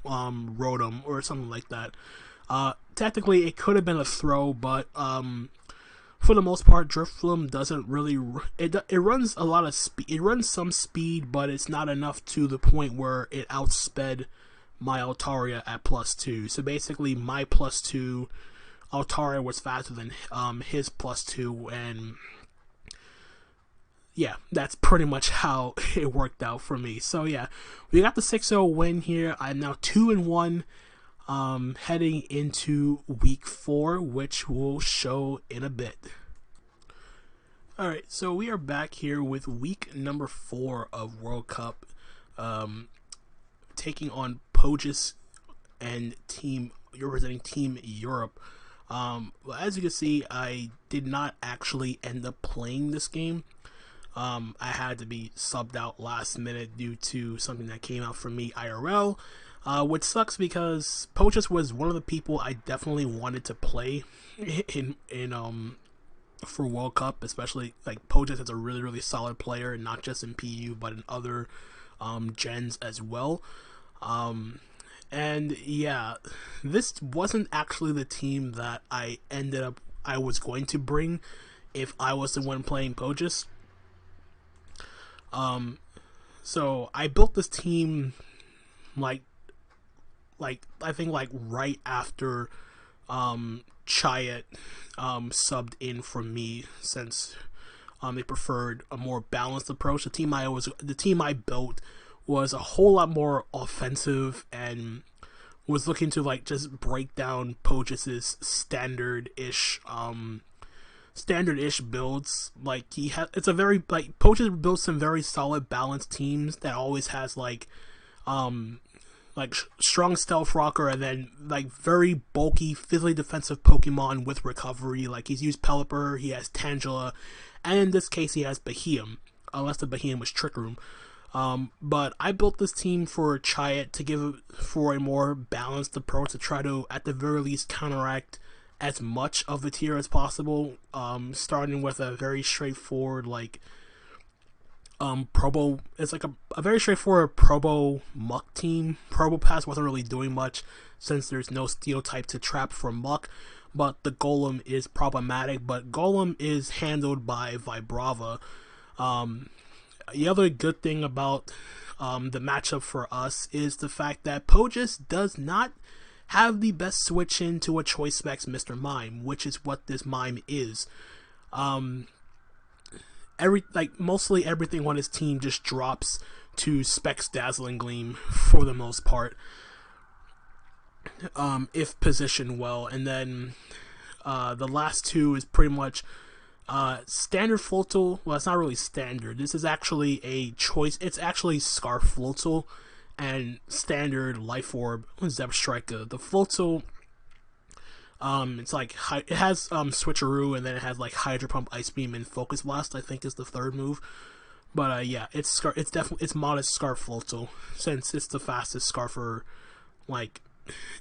Rotom or something like that. Technically it could have been a throw, but for the most part, Drifblim doesn't really. It runs a lot of speed. It runs some speed, but it's not enough to the point where it outsped my Altaria at +2. So basically, my +2 Altaria was faster than his +2, and yeah, that's pretty much how it worked out for me. So yeah, we got the 6-0 win here. I'm now 2-1. Heading into week 4, which we'll show in a bit. Alright, so we are back here with week number 4 of World Cup, taking on Pohjis and representing Team Europe. As you can see, I did not actually end up playing this game. I had to be subbed out last minute due to something that came out for me IRL. Which sucks because Pohjis was one of the people I definitely wanted to play for World Cup, especially like Pohjis is a really solid player, not just in PU but in other gens as well. And yeah, this wasn't actually the team that I was going to bring if I was the one playing Pohjis. So I built this team like I think like right after Chiat subbed in for me, since they preferred a more balanced approach. The team I built was a whole lot more offensive and was looking to like just break down Pohjis' standard-ish builds. Like it's a very like Pohjis builds some very solid balanced teams that always has like strong stealth rocker and then like very bulky physically defensive Pokemon with recovery. Like he's used Pelipper, he has Tangela, and in this case he has Beheeyem, unless the Beheeyem was Trick Room. But I built this team for Chiat to give for a more balanced approach to try to at the very least counteract as much of the tier as possible. Starting with a very straightforward like Probo. It's like a very straightforward Probo Muck team. Probopass wasn't really doing much since there's no Steel type to trap for Muck, but the Golem is problematic. But Golem is handled by Vibrava. The other good thing about the matchup for us is the fact that Pohjis does not have the best switch into a Choice Specs Mr. Mime, which is what this Mime is. Mostly everything on his team just drops to Specs Dazzling Gleam for the most part, if positioned well, and then the last two is pretty much standard Floatzel. Well, it's not really standard. This is actually a choice. It's actually Scarf Floatzel and standard Life Orb Zep Striker. The Floatzel, it's like it has Switcheroo, and then it has like Hydro Pump, Ice Beam, and Focus Blast, I think is the third move. But yeah, it's modest Scarf Floatzel, since it's the fastest Scarfer like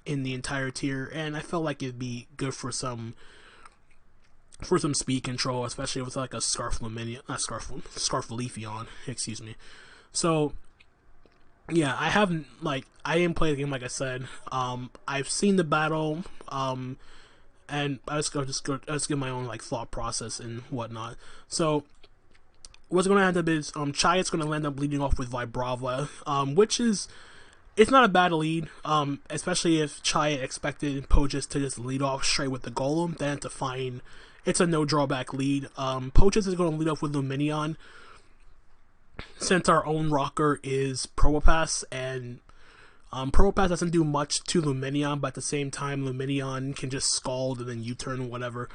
in the entire tier, and I felt like it'd be good for some speed control, especially with like a Scarf Leafeon, excuse me. So yeah, I didn't play the game, like I said. I've seen the battle, and I'll just give my own like thought process and whatnot. So what's going to end up is Chiat's going to end up leading off with Vibrava, which is, it's not a bad lead, especially if Chiat expected Pohjis to just lead off straight with the Golem, then to find it's a no drawback lead. Pohjis is going to lead off with Lumineon, since our own rocker is Probopass, and Probopass doesn't do much to Lumineon, but at the same time Lumineon can just Scald and then U-turn whatever.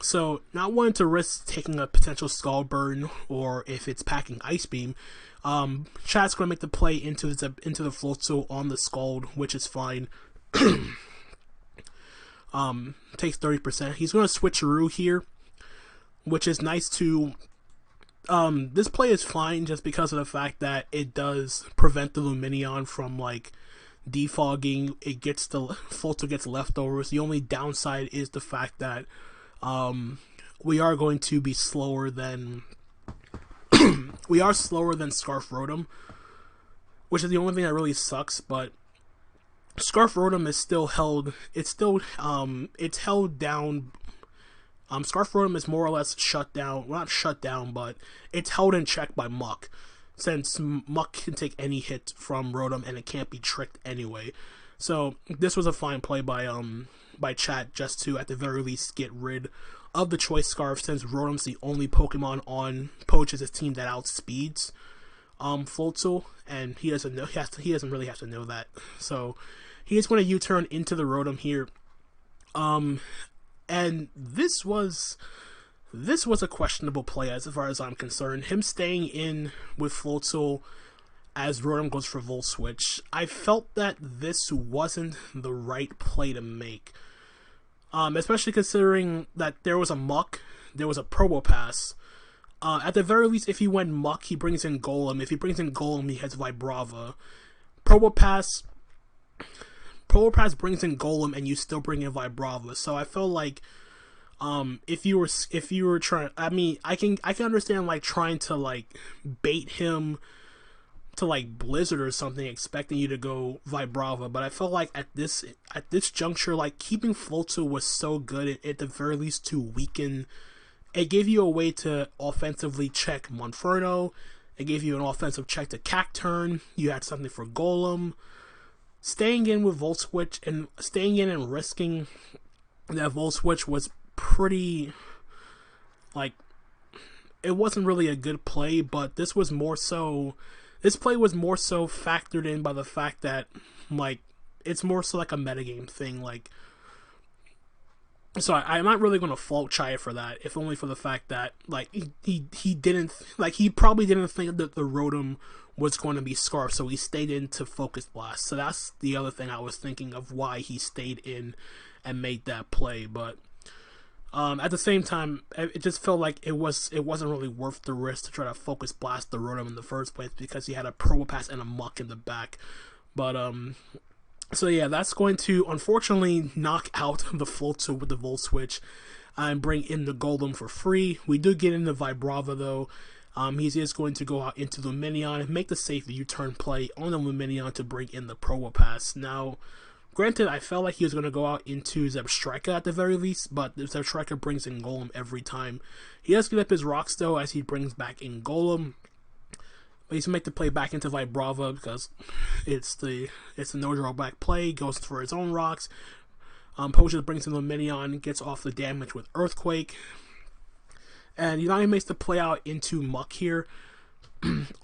So not wanting to risk taking a potential Scald burn, or if it's packing Ice Beam, Chat's going to make the play into the Floatzel on the Scald, which is fine. Takes 30%. He's going to Switcheroo here, which is nice to... this play is fine just because of the fact that it does prevent the Lumineon from like defogging. It gets the Floatzel gets leftovers. The only downside is the fact that we are going to be slower than Scarf Rotom, which is the only thing that really sucks. But Scarf Rotom is still held. It's held down. Scarf Rotom is more or less shut down. Well, not shut down, but it's held in check by Muck, since Muck can take any hit from Rotom and it can't be tricked anyway. So this was a fine play by Chat, just to at the very least get rid of the Choice Scarf, since Rotom's the only Pokemon on Pohjis' team that outspeeds Floatzel, and he doesn't know. He doesn't really have to know that. So he's going to U-turn into the Rotom here. And this was a questionable play as far as I'm concerned. Him staying in with Floatzel as Rotom goes for Volt Switch. I felt that this wasn't the right play to make. Especially considering that there was a Muck, there was a Probopass. At the very least, if he went Muck, he brings in Golem. If he brings in Golem, he has Vibrava. Probopass brings in Golem, and you still bring in Vibrava. So I felt like, if you were trying, I mean, I can understand like trying to like bait him to like Blizzard or something, expecting you to go Vibrava, but I felt like at this juncture, like keeping Floatzel was so good at the very least to weaken. It gave you a way to offensively check Monferno, It gave you an offensive check to CAC turn. You had something for Golem. Staying in with Volt Switch and staying in and risking that Volt Switch was pretty, like, it wasn't really a good play, but this play was more so factored in by the fact that, like, it's more so like a metagame thing, like, so I'm not really going to fault Chaya for that, if only for the fact that, like, he didn't, like, he probably didn't think that the Rotom was going to be Scarf, so he stayed in to Focus Blast. So that's the other thing I was thinking of why he stayed in and made that play. But at the same time, it just felt like it wasn't really worth the risk to try to Focus Blast the Rotom in the first place, because he had a Probopass and a Muck in the back. But so yeah, that's going to unfortunately knock out the Floatzel with the Volt Switch and bring in the Golem for free. We do get into Vibrava though. He is going to go out into Lumineon and make the safe U-turn play on the Lumineon to bring in the Probopass. Now, granted, I felt like he was going to go out into Zebstrika at the very least, but Zebstrika brings in Golem every time. He does get up his rocks though as he brings back in Golem. But he's going to make the play back into Vibrava because it's the no drawback play, goes for his own rocks. Pohjis brings in Lumineon, gets off the damage with Earthquake. And United makes the play out into Muck here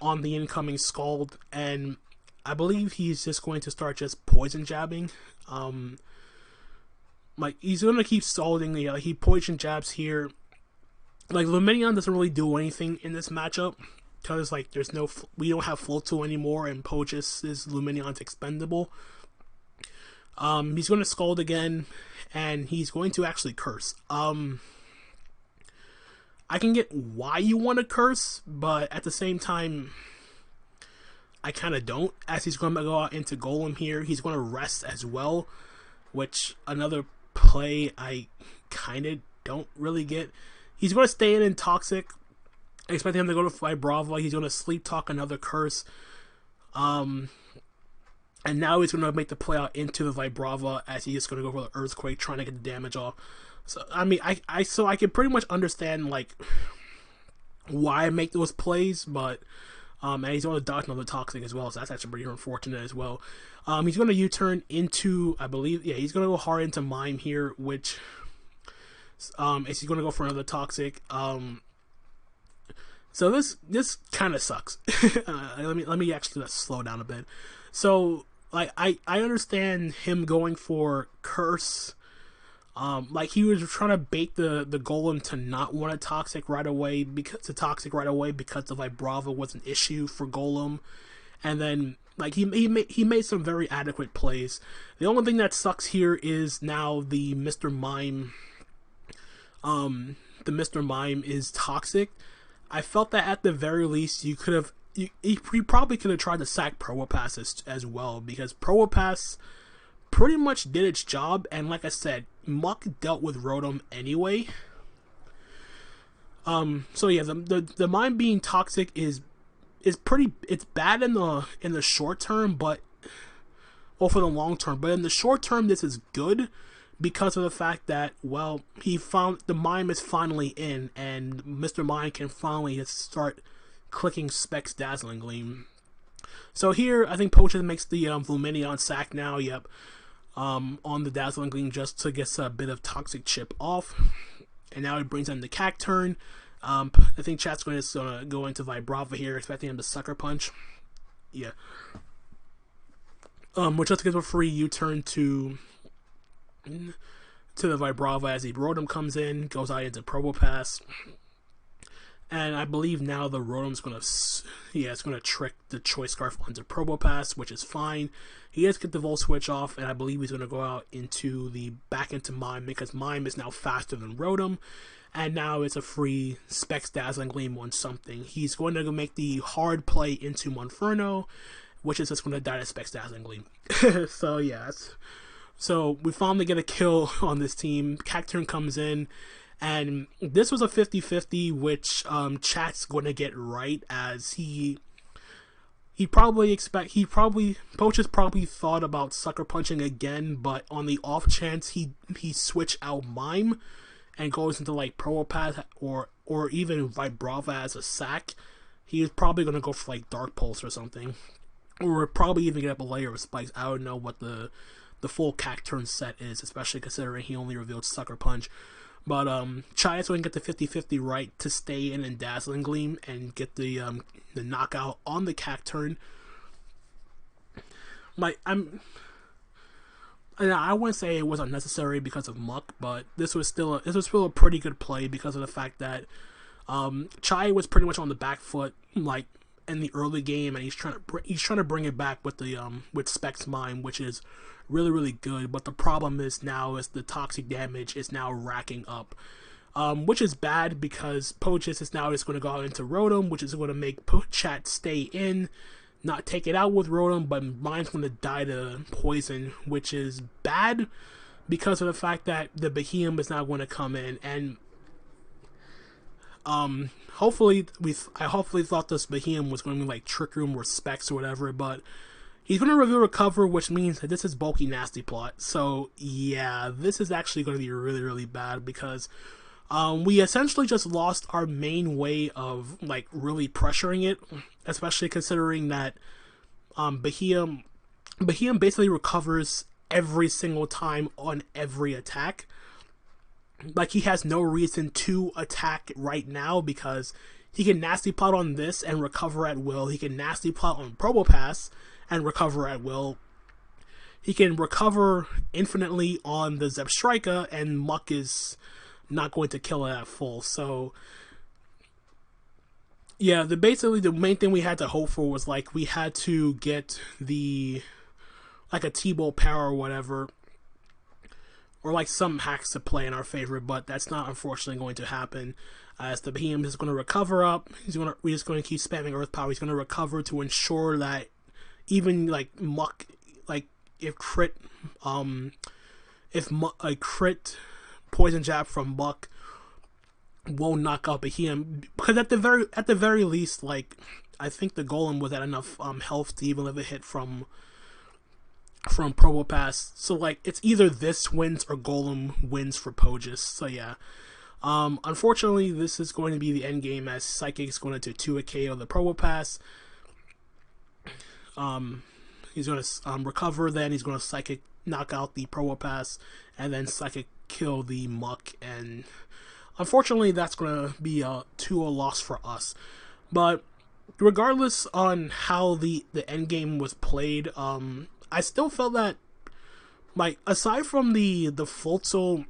on the incoming Scald, and I believe he's just going to start just poison jabbing. Like, he's going to keep scalding. He poison jabs here. Like, Lumineon doesn't really do anything in this matchup because, like, we don't have Floatzel anymore, and Pohjis is Lumineon's expendable. He's going to Scald again, and he's going to actually Curse. I can get why you want to Curse, but at the same time, I kind of don't, as he's going to go out into Golem here. He's going to rest as well, which another play I kind of don't really get. He's going to stay in Toxic. I expect him to go to Vibrava. He's going to Sleep Talk another Curse. And now he's going to make the play out into the Vibrava as he's going to go for the Earthquake, trying to get the damage off. So, I mean, I can pretty much understand, like, why I make those plays, but, and he's going to dodge another Toxic as well, so that's actually pretty unfortunate as well. He's going to U-turn into, I believe, yeah, he's going to go hard into Mime here, which, is he's going to go for another Toxic. So this kind of sucks. Let me actually slow down a bit. So, like, I understand him going for Curse. Like, he was trying to bait the Golem to not want a Toxic right away because the Vibrava was an issue for Golem, and then, like, he made some very adequate plays. The only thing that sucks here is now the Mr. Mime is Toxic. I felt that at the very least you probably could have tried to sack Probopass as well, because Probopass pretty much did its job, and like I said, Muck dealt with Rotom anyway. So yeah, the Mime being Toxic is pretty, it's bad in the short term, but or for the long term, but in the short term this is good because of the fact that, well, he found the Mime is finally in, and Mr. Mime can finally start clicking Specs Dazzling Gleam. So here, I think Pohjis makes the Lumineon sack now, yep, on the Dazzling Gleam just to get a bit of Toxic Chip off. And now he brings in the CAC turn. I think chat's going to go into Vibrava here, expecting him to Sucker Punch. Yeah. Which just gives a free U-turn to the Vibrava as the Rotom comes in, goes out into Probopass. And I believe now the Rotom's going to, it's going to trick the Choice Scarf onto Probopass, which is fine. He does get the Volt Switch off, and I believe he's going to go out back into Mime, because Mime is now faster than Rotom. And now it's a free Specs Dazzling Gleam on something. He's going to make the hard play into Monferno, which is just going to die to Specs Dazzling Gleam. So yeah, so we finally get a kill on this team. Cacturn comes in, and this was a 50-50, which chat's going to get right, as Pohjis probably thought about Sucker Punching again, but on the off chance he switch out Mime and goes into like Probopass or even Vibrava as a sack, he's probably going to go for like Dark Pulse or something. Or probably even get up a layer of spikes. I don't know what the full Cacturn set is, especially considering he only revealed Sucker Punch. But Chai is going to get the 50-50 right to stay in Dazzling Gleam and get the knockout on the Cacturn. I wouldn't say it was unnecessary because of Muck, but this was still a pretty good play because of the fact that Chai was pretty much on the back foot, like in the early game, and he's trying to bring it back with the with Specs Mime, which is really good. But the problem is now is the toxic damage is now racking up, which is bad because Pohjis is now just going to go out into Rotom, which is going to make Chat stay in, not take it out with Rotom, but Mime's going to die to poison, which is bad because of the fact that the Behemoth is now going to come in. And I hopefully thought this Behemoth was going to be like Trick Room or Specs or whatever, but he's going to reveal Recover, which means that this is bulky nasty plot. So yeah, this is actually going to be really bad because we essentially just lost our main way of like really pressuring it, especially considering that Behemoth basically recovers every single time on every attack. Like, he has no reason to attack right now because he can nasty plot on this and recover at will. He can nasty plot on Probopass and recover at will. He can recover infinitely on the Zepstrika, and Muck is not going to kill it at full. So yeah, basically the main thing we had to hope for was like we had to get like a T-Bolt power or whatever, or like some hacks to play in our favor, but that's not unfortunately going to happen. As the Behemoth is going to recover up, we're just going to keep spamming Earth Power. He's going to recover to ensure that even like Muck, like if crit Poison Jab from Muck won't knock out Behemoth, because at the very least, like I think the Golem was at enough health to even live a hit from Probopass. So like it's either this wins or Golem wins for Pohjis. So yeah. Unfortunately, this is going to be the end game as Psychic is going to 2 a KO the Probopass. He's going to recover, then he's going to Psychic knock out the Probopass, and then Psychic kill the Muck, and unfortunately that's going to be a loss for us. But regardless on how the end game was played, I still felt that, like, aside from the Floatzel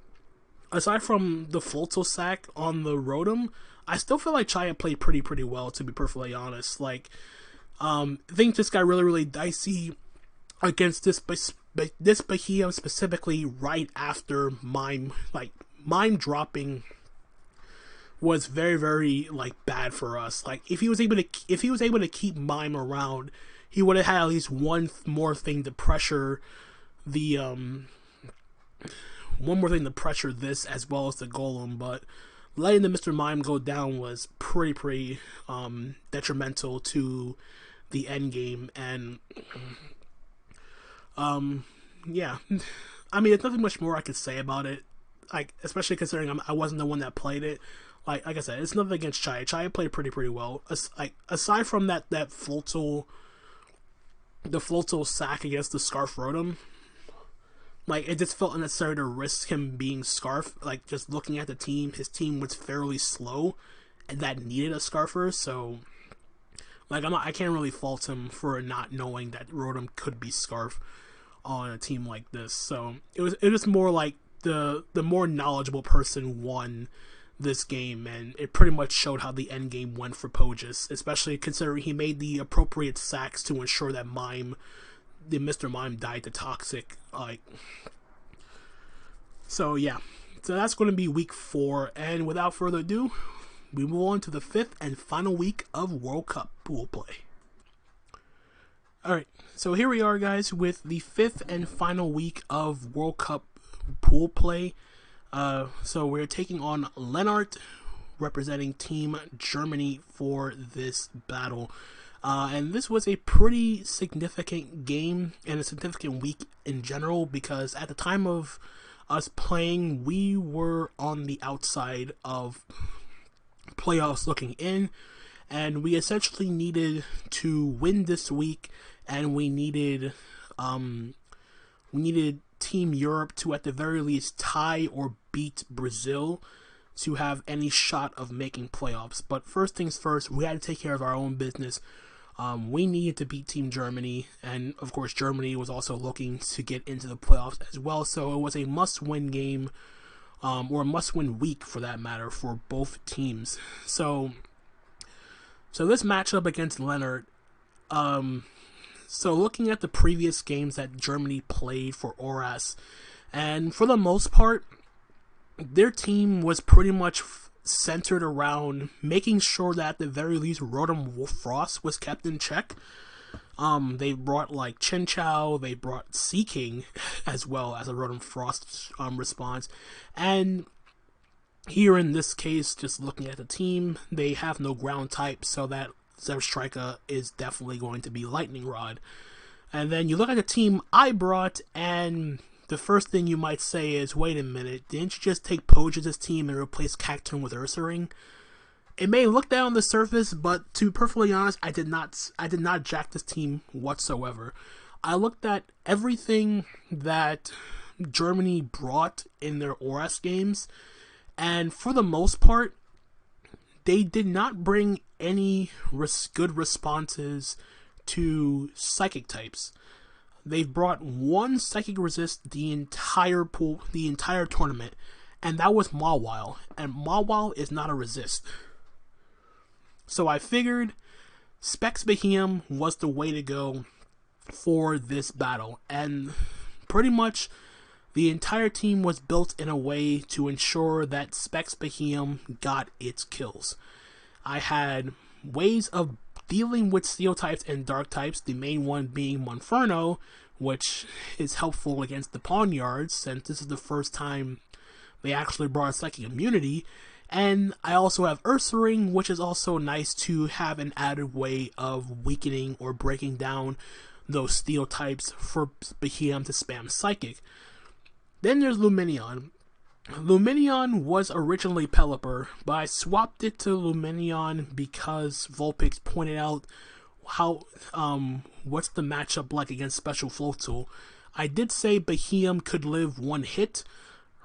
sack on the Rotom, I still feel like Chaya played pretty well, to be perfectly honest. Like, I think this got really dicey against this Behemoth specifically right after Mime. Like, Mime dropping was very like bad for us. Like, if he was able to keep Mime around, he would have had at least one more thing to pressure the this as well as the Golem. But letting the Mr. Mime go down was pretty detrimental to the end game. And yeah, I mean, there's nothing much more I could say about it, like, especially considering I wasn't the one that played it. Like I said, it's nothing against Chaya. Chaya played pretty well. Aside from that Floatzel, the Floatzel sack against the Scarf Rotom, like, it just felt unnecessary to risk him being Scarf. Like, just looking at the team, his team was fairly slow, and that needed a Scarfer. So, like, I can't really fault him for not knowing that Rotom could be Scarf on a team like this. So it was more like the more knowledgeable person won this game, and it pretty much showed how the end game went for Pohjis, especially considering he made the appropriate sacks to ensure that the Mr. Mime died to Toxic. Like, so yeah, so that's going to be week 4, and without further ado, we move on to the 5th and final week of World Cup pool play. Alright, so here we are, guys, with the 5th and final week of World Cup pool play. So we're taking on Lennart, representing Team Germany for this battle. And this was a pretty significant game and a significant week in general, because at the time of us playing, we were on the outside of playoffs looking in, and we essentially needed to win this week, and we needed Team Europe to at the very least tie or beat Brazil to have any shot of making playoffs. But first things first, we had to take care of our own business. We needed to beat Team Germany, and of course Germany was also looking to get into the playoffs as well, so it was a must-win game, or a must-win week for that matter, for both teams. So this matchup against Lennart, so looking at the previous games that Germany played for ORAS, and for the most part, their team was pretty much centered around making sure that at the very least Rotom Frost was kept in check. They brought like Chin Chow, they brought Seeking as well as a Rotom Frost response, and here in this case, just looking at the team, they have no ground type, so that Zephyri is definitely going to be Lightning Rod. And then you look at the team I brought, and the first thing you might say is, wait a minute, didn't you just take Pohjis' team and replace Cacturne with Ursaring? It may look that on the surface, but to be perfectly honest, I did not jack this team whatsoever. I looked at everything that Germany brought in their ORAS games, and for the most part, they did not bring any good responses to Psychic types. They've brought one Psychic Resist the entire tournament, and that was Mawile, and Mawile is not a resist. So I figured Specs Behemoth was the way to go for this battle, and pretty much the entire team was built in a way to ensure that Specs Behemoth got its kills. I had ways of dealing with Steel types and Dark types, the main one being Monferno, which is helpful against the Pawniards, since this is the first time they actually brought Psychic Immunity. And I also have Ursaring, which is also nice to have an added way of weakening or breaking down those Steel types for Behemoth to spam Psychic. Then there's Lumineon. Lumineon was originally Pelipper, but I swapped it to Lumineon because Vulpix pointed out how what's the matchup like against Special Floatzel. I did say Behemoth could live one hit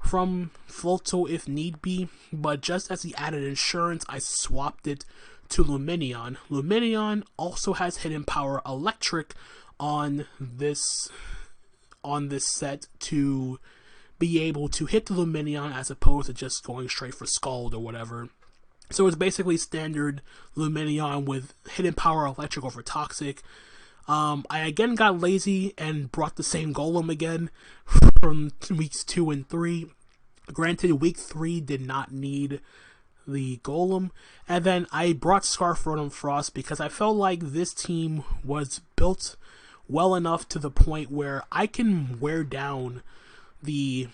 from Floatzel if need be, but just as the added insurance, I swapped it to Lumineon. Lumineon also has hidden power Electric on this set to be able to hit the Lumineon as opposed to just going straight for Scald or whatever. So it's basically standard Lumineon with hidden power Electric over Toxic. I again got lazy and brought the same Golem again from weeks 2 and 3. Granted, week 3 did not need the Golem. And then I brought Scarf Rotom Frost because I felt like this team was built well enough to the point where I can wear down the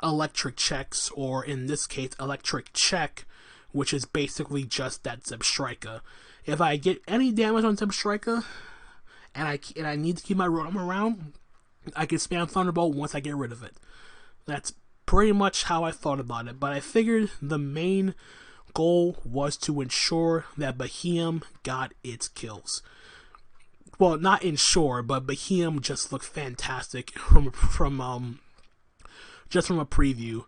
electric checks, or in this case, electric check, which is basically just that Zephyri. If I get any damage on Zephyri, and I need to keep my Rotom around, I can spam Thunderbolt once I get rid of it. That's pretty much how I thought about it, but I figured the main goal was to ensure that Behemoth got its kills. Well, not ensure, but Behemoth just looked fantastic from a preview.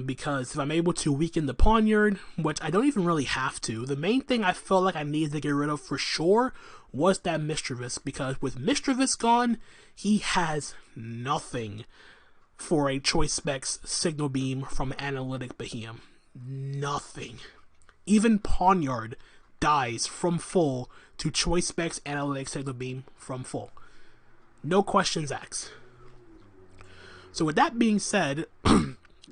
Because if I'm able to weaken the Pawniard, which I don't even really have to, the main thing I felt like I needed to get rid of for sure was that Mischievous, because with Mischievous gone, he has nothing for a Choice Specs Signal Beam from Analytic Behemoth. Nothing. Even Pawniard dies from full to Choice Specs Analytic Signal Beam from full. No questions asked. So with that being said,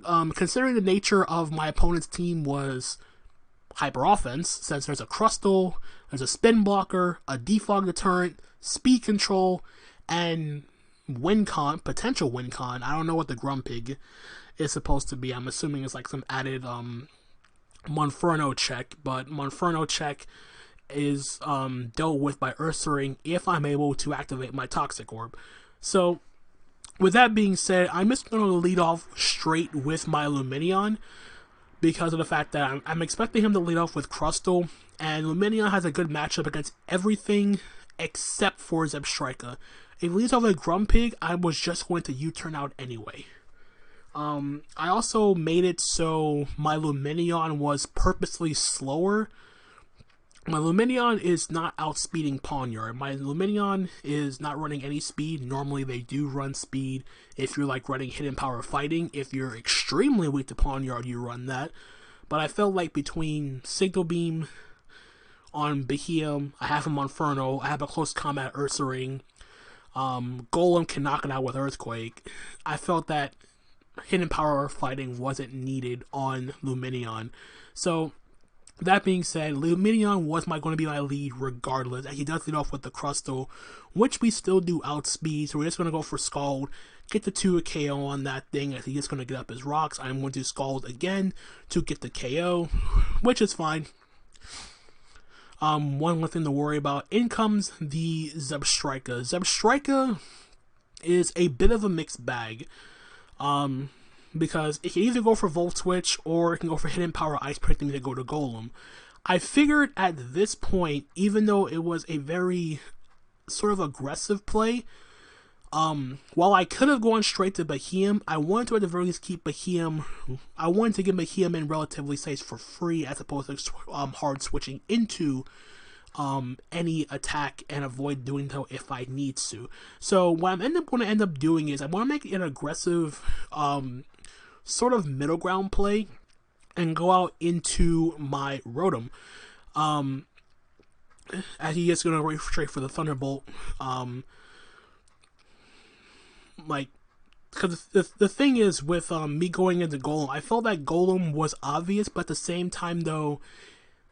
considering the nature of my opponent's team was hyper offense, since there's a Crustle, there's a Spin Blocker, a Defog Deterrent, Speed Control, and potential win con. I don't know what the Grumpig is supposed to be. I'm assuming it's like some added Monferno check, but Monferno check is dealt with by Ursaring if I'm able to activate my Toxic Orb. So with that being said, I'm just going to lead off straight with my Lumineon because of the fact that I'm expecting him to lead off with Crustle, And Luminion has a good matchup against everything except for Zephyri. If we leaves over Grumpig, I was just going to U-turn out anyway. I also made it so my Luminion was purposely slower. My Luminion is not outspeeding Pawniard. My Luminion is not running any speed. Normally they do run speed if you're like running Hidden Power Fighting. If you're extremely weak to Pawniard, you run that. But I felt like between Signal Beam on Behemoth, I have him on Inferno, I have a close combat Ursaring, Golem can knock it out with Earthquake. I felt that Hidden Power Fighting wasn't needed on Luminion. So, that being said, Luminion was going to be my lead regardless. And he does lead off with the Crustle, which we still do outspeed. So we're just going to go for Scald, get the 2 KO on that thing as he's just going to get up his rocks. I'm going to Scald again to get the KO, which is fine. One more thing to worry about. In comes the Zephyri. Zephyri is a bit of a mixed bag. Because it can either go for Volt Switch or it can go for Hidden Power Ice, predicting me to go to Golem. I figured at this point, even though it was a very sort of aggressive play, while I could have gone straight to Behemoth, I wanted to at the very least keep Behemoth. I wanted to get Behemoth in relatively safe for free as opposed to hard switching into any attack and avoid doing so if I need to. So what I'm going to end up doing is I want to make an aggressive sort of middle ground play and go out into my Rotom. As he is going to go straight for the Thunderbolt. Because the thing is with me going into Golem, I felt that Golem was obvious, but at the same time though,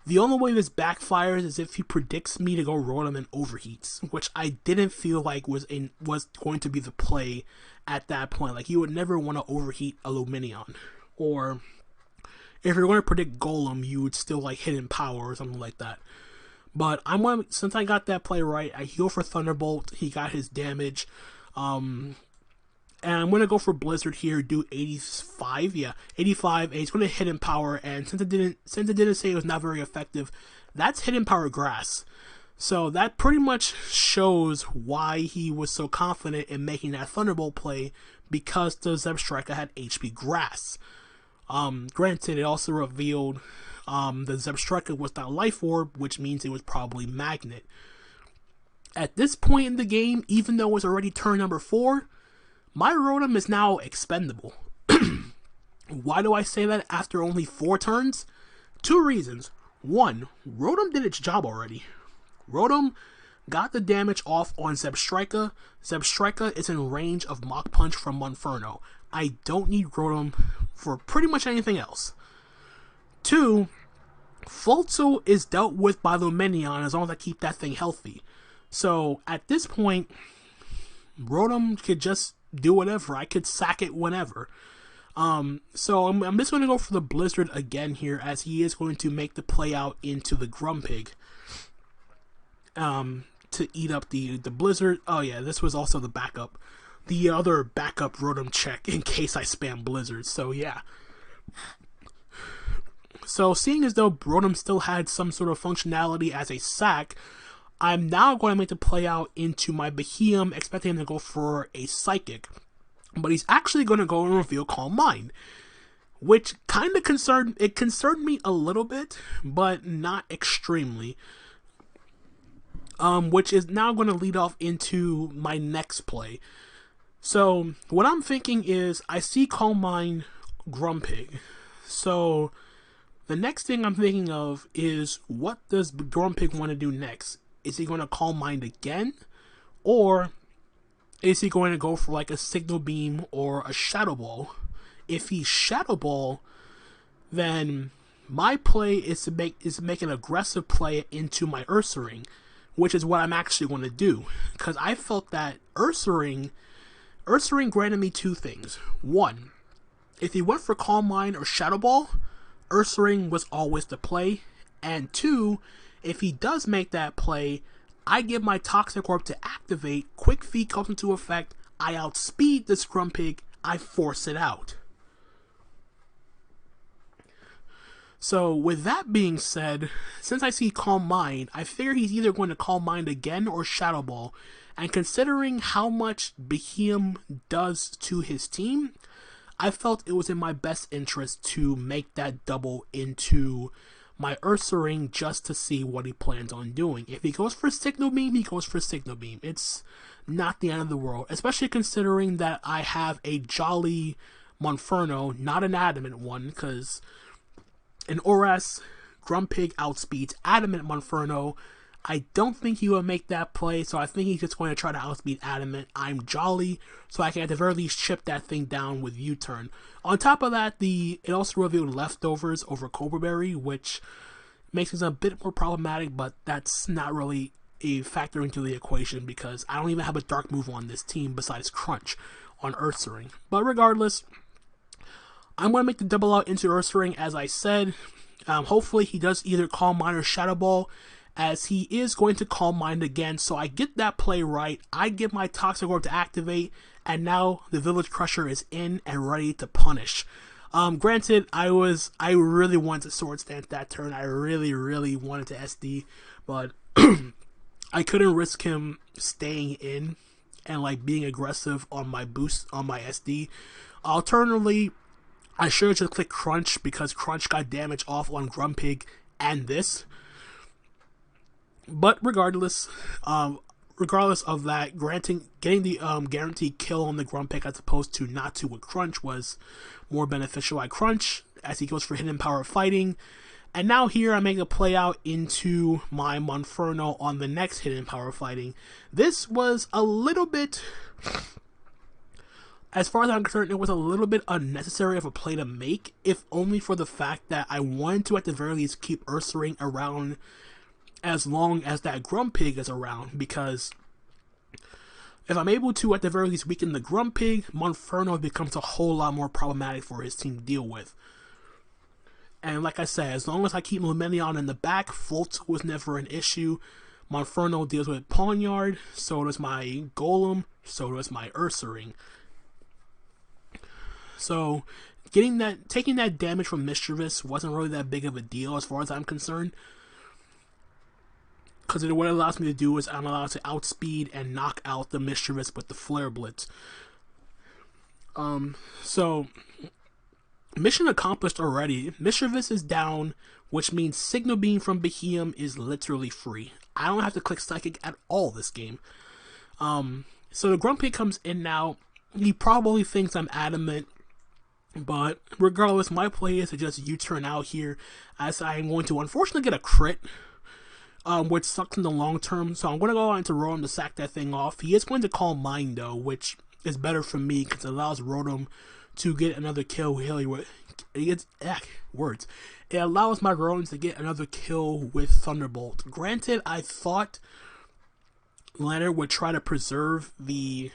the only way this backfires is if he predicts me to go Rotom and overheats, which I didn't feel like was going to be the play at that point. Like, you would never want to overheat a Luminion. Or, if you're going to predict Golem, you would still like Hidden Power or something like that. But since I got that play right, I heal for Thunderbolt, he got his damage. And I'm going to go for Blizzard here, do 85, yeah, 85, and he's going to Hidden Power, and since it didn't say it was not very effective, that's Hidden Power Grass. So that pretty much shows why he was so confident in making that Thunderbolt play, because the Zephyri had HP Grass. Granted, it also revealed the Zephyri was not Life Orb, which means it was probably Magnet. At this point in the game, even though it's already turn number 4, my Rotom is now expendable. Why do I say that after only 4 turns? 2 reasons. 1, Rotom did its job already. Rotom got the damage off on Zephyri. Zephyri is in range of Mach Punch from Inferno. I don't need Rotom for pretty much anything else. 2, Fulto is dealt with by Luminion as long as I keep that thing healthy. So at this point, Rotom could just do whatever. I could sack it whenever. So I'm just going to go for the Blizzard again here, as he is going to make the play out into the Grumpig. To eat up the Blizzard. Oh yeah, this was also the backup. The other backup Rotom check in case I spam Blizzard. So yeah. So seeing as though Rotom still had some sort of functionality as a sack, I'm now going to make the play out into my Behemoth, expecting him to go for a Psychic. But he's actually going to go and reveal Calm Mind, which kind of concerned me a little bit, but not extremely. Which is now going to lead off into my next play. So what I'm thinking is, I see Calm Mind Grumpig. So the next thing I'm thinking of is, what does Grumpig want to do next? Is he going to Calm Mind again? Or is he going to go for like a Signal Beam or a Shadow Ball? If he's Shadow Ball, then my play is to make an aggressive play into my Ursaring, which is what I'm actually going to do. Because I felt that Ursaring granted me 2 things. 1, if he went for Calm Mind or Shadow Ball, Ursaring was always the play. And 2, if he does make that play, I give my Toxic Orb to activate, Quick Feet comes into effect, I outspeed this Grumpig, I force it out. So with that being said, since I see Calm Mind, I figure he's either going to Calm Mind again or Shadow Ball. And considering how much Behem does to his team, I felt it was in my best interest to make that double into my Ursaring just to see what he plans on doing. If he goes for Signal Beam, he goes for Signal Beam. It's not the end of the world, especially considering that I have a Jolly Monferno, not an Adamant one, because in ORAS, Grumpig outspeeds Adamant Monferno. I don't think he will make that play, so I think he's just going to try to outspeed Adamant. I'm Jolly, so I can at the very least chip that thing down with U-turn. On top of that, it also revealed Leftovers over Cobra Berry, which makes it a bit more problematic, but that's not really a factor into the equation because I don't even have a dark move on this team besides Crunch on Ursaring. But regardless, I'm going to make the double out into Ursaring, as I said. Hopefully he does either Calm Mind or Shadow Ball, as he is going to Calm Mind again, so I get that play right. I get my Toxic Orb to activate, and now the Village Crusher is in and ready to punish. Granted, I really wanted to Sword Stance that turn. I really wanted to SD, but I couldn't risk him staying in and like being aggressive on my boost on my SD. Alternatively, I should have just clicked Crunch because Crunch got damage off on Grumpig and this. But regardless of that, getting the guaranteed kill on the Grumpig as opposed to not to with Crunch was more beneficial. I Crunch as he goes for Hidden Power Fighting. And now here I make a play out into my Monferno on the next Hidden Power Fighting. This was a little bit, as far as I'm concerned, it was a little bit unnecessary of a play to make, if only for the fact that I wanted to at the very least keep Ursaring around as long as that Grumpig is around, because if I'm able to at the very least weaken the Grumpig, Monferno becomes a whole lot more problematic for his team to deal with. And like I said, as long as I keep Lumineon in the back, Float was never an issue. Monferno deals with Pawniard, so does my Golem, so does my Ursaring. So taking that damage from Mischievous wasn't really that big of a deal as far as I'm concerned, because what it allows me to do is I'm allowed to outspeed and knock out the Mischievous with the Flare Blitz. So mission accomplished already. Mischievous is down, which means Signal Beam from Behem is literally free. I don't have to click Psychic at all this game. So the Grumpig comes in now. He probably thinks I'm Adamant, but regardless, my play is to just U-turn out here, as I am going to unfortunately get a crit, which sucks in the long term. So I'm going to go out into Rotom to sack that thing off. He is going to Calm Mind though, which is better for me because it allows Rotom to get another kill. It allows my Rotom to get another kill with Thunderbolt. Granted, I thought Lennart would try to preserve the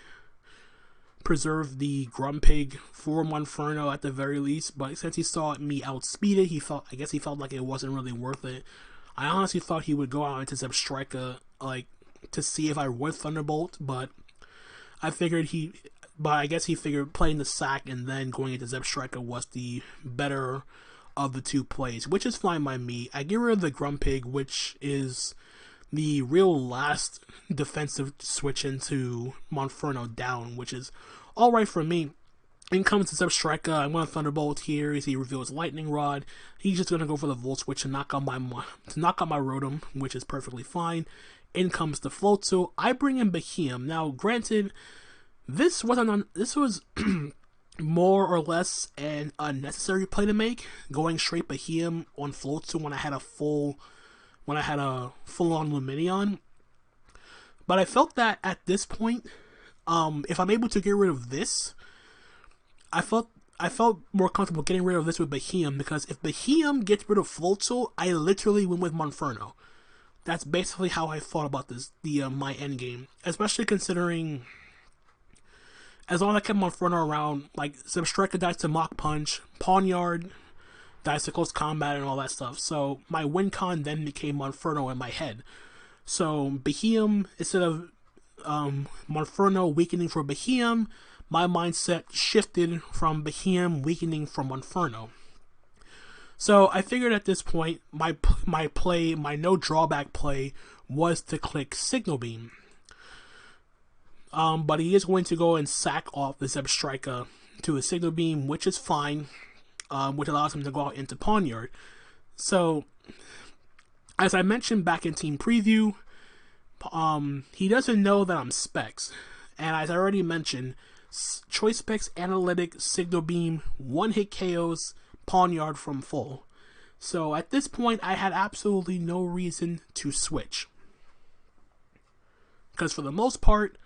Grumpig for Monferno at the very least, but since he saw me outspeed it, I guess he felt like it wasn't really worth it. I honestly thought he would go out into Zepstrika, like, to see if I would Thunderbolt, but I guess he figured playing the sack and then going into Zepstrika was the better of the two plays, which is fine by me. I get rid of the Grumpig, which is the real last defensive switch into Monferno down, which is alright for me. In comes the Zepstrika. I'm going to Thunderbolt here as he reveals Lightning Rod. He's just going to go for the Volt Switch to knock out my Rotom, which is perfectly fine. In comes the Floatzel. I bring in Behem. Now, granted, this was more or less an unnecessary play to make, going straight Behem on Floatzel when I had a full-on Lumineon. But I felt that at this point, if I'm able to get rid of this, I felt more comfortable getting rid of this with Behem, because if Behem gets rid of Floatzel, I literally win with Monferno. That's basically how I thought about this, my endgame, especially considering as long as I kept Monferno around, like, Zepstrika dies to Mach Punch, Pawniard dies to Close Combat and all that stuff, so my win con then became Monferno in my head. So Behem, instead of Monferno weakening for Behem, my mindset shifted from Behem weakening from Monferno. So I figured at this point, my no drawback play was to click Signal Beam. But he is going to go and sack off the Zep Striker to a Signal Beam, which is fine, which allows him to go out into Pawn Yard. So, as I mentioned back in Team Preview, he doesn't know that I'm Specs. And as I already mentioned, Choice Specs, Analytic, Signal Beam, one-hit KOs, Pawn Yard from full. So at this point, I had absolutely no reason to switch. Because for the most part,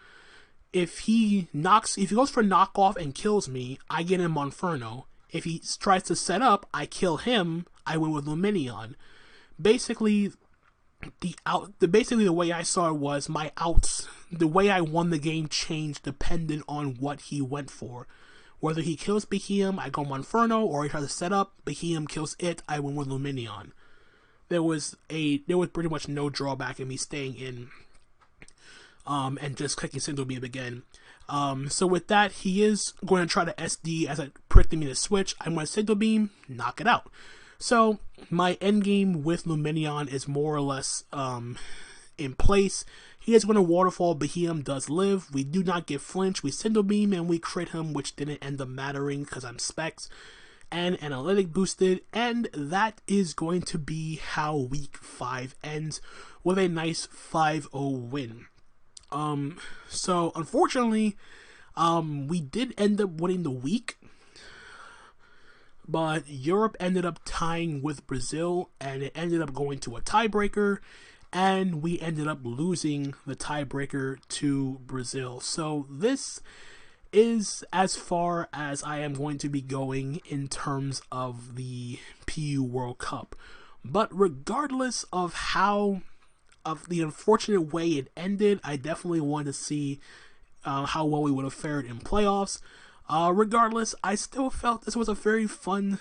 if he goes for knockoff and kills me, I get him on Inferno. If he tries to set up, I kill him, I win with Luminion. Basically, the way I saw it was my outs, the way I won the game changed dependent on what he went for. Whether he kills Behemoth, I go on Inferno, or he tries to set up, Behemoth kills it, I win with Luminion. There was pretty much no drawback in me staying in and just clicking Signal Beam again. So with that, he is going to try to SD as I predicted me to switch. I'm going to Signal Beam, knock it out. So my endgame with Luminion is more or less in place. He is going to Waterfall, Behemoth does live. We do not get flinch. We Signal Beam and we crit him, which didn't end up mattering because I'm Specs. And Analytic boosted, and that is going to be how Week 5 ends with a nice 5-0 win. So unfortunately, we did end up winning the week, but Europe ended up tying with Brazil, and it ended up going to a tiebreaker, and we ended up losing the tiebreaker to Brazil. So this is as far as I am going to be going in terms of the PU World Cup. But regardless of the unfortunate way it ended, I definitely wanted to see how well we would have fared in playoffs. Regardless, I still felt this was a very fun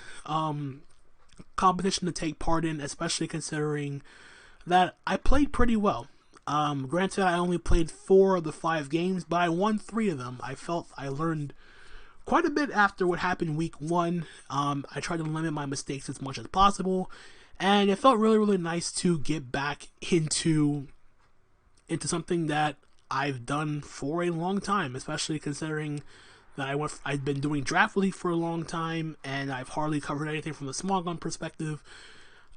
competition to take part in, especially considering that I played pretty well. Granted, I only played 4 of the 5 games, but I won 3 of them. I felt I learned quite a bit after what happened week 1. I tried to limit my mistakes as much as possible, and it felt really, really nice to get back into something that I've done for a long time, especially considering that I've been doing Draft League for a long time, and I've hardly covered anything from the small gun perspective.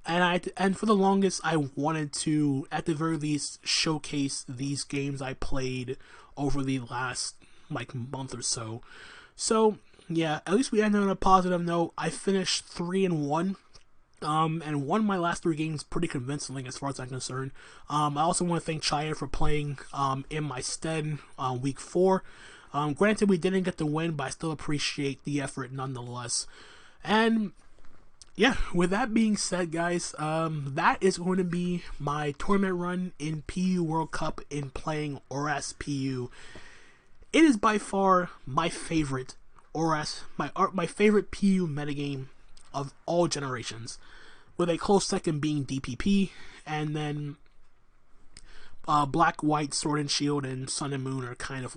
And for the longest, I wanted to, at the very least, showcase these games I played over the last month or so. So yeah, at least we ended on a positive note. I finished 3-1. And won my last 3 games pretty convincingly as far as I'm concerned. I also want to thank Chaya for playing in my stead week 4. Granted, we didn't get the win, but I still appreciate the effort nonetheless. And yeah, with that being said, guys, that is going to be my tournament run in PU World Cup in playing ORAS PU. It is by far my favorite ORAS, my favorite PU metagame of all generations, with a close second being DPP, and then Black, White, Sword and Shield, and Sun and Moon are kind of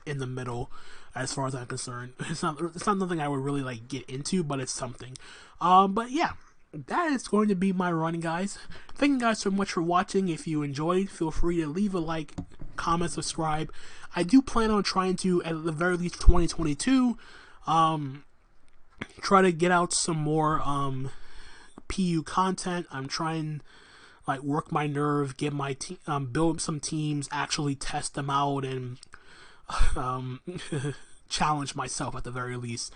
in the middle as far as I'm concerned. It's not nothing I would really get into, but it's something. But yeah, that is going to be my run, guys. Thank you guys so much for watching. If you enjoyed, feel free to leave a like, comment, subscribe. I do plan on trying to, at the very least 2022, try to get out some more PU content. I'm trying work my nerve, get my build some teams, actually test them out, and challenge myself at the very least.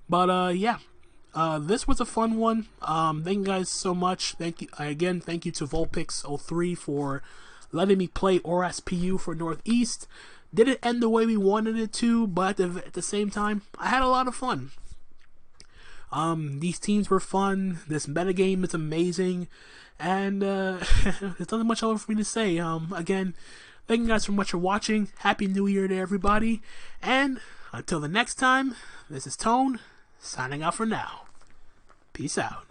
But yeah, this was a fun one. Thank you guys so much. Thank you to Volpix03 for letting me play ORAS PU for Northeast. Didn't end the way we wanted it to, but at the same time, I had a lot of fun. These teams were fun. This metagame is amazing, and there's nothing much else for me to say. Again, thank you guys so much for watching. Happy New Year to everybody, and until the next time, this is Tone, signing out for now. Peace out.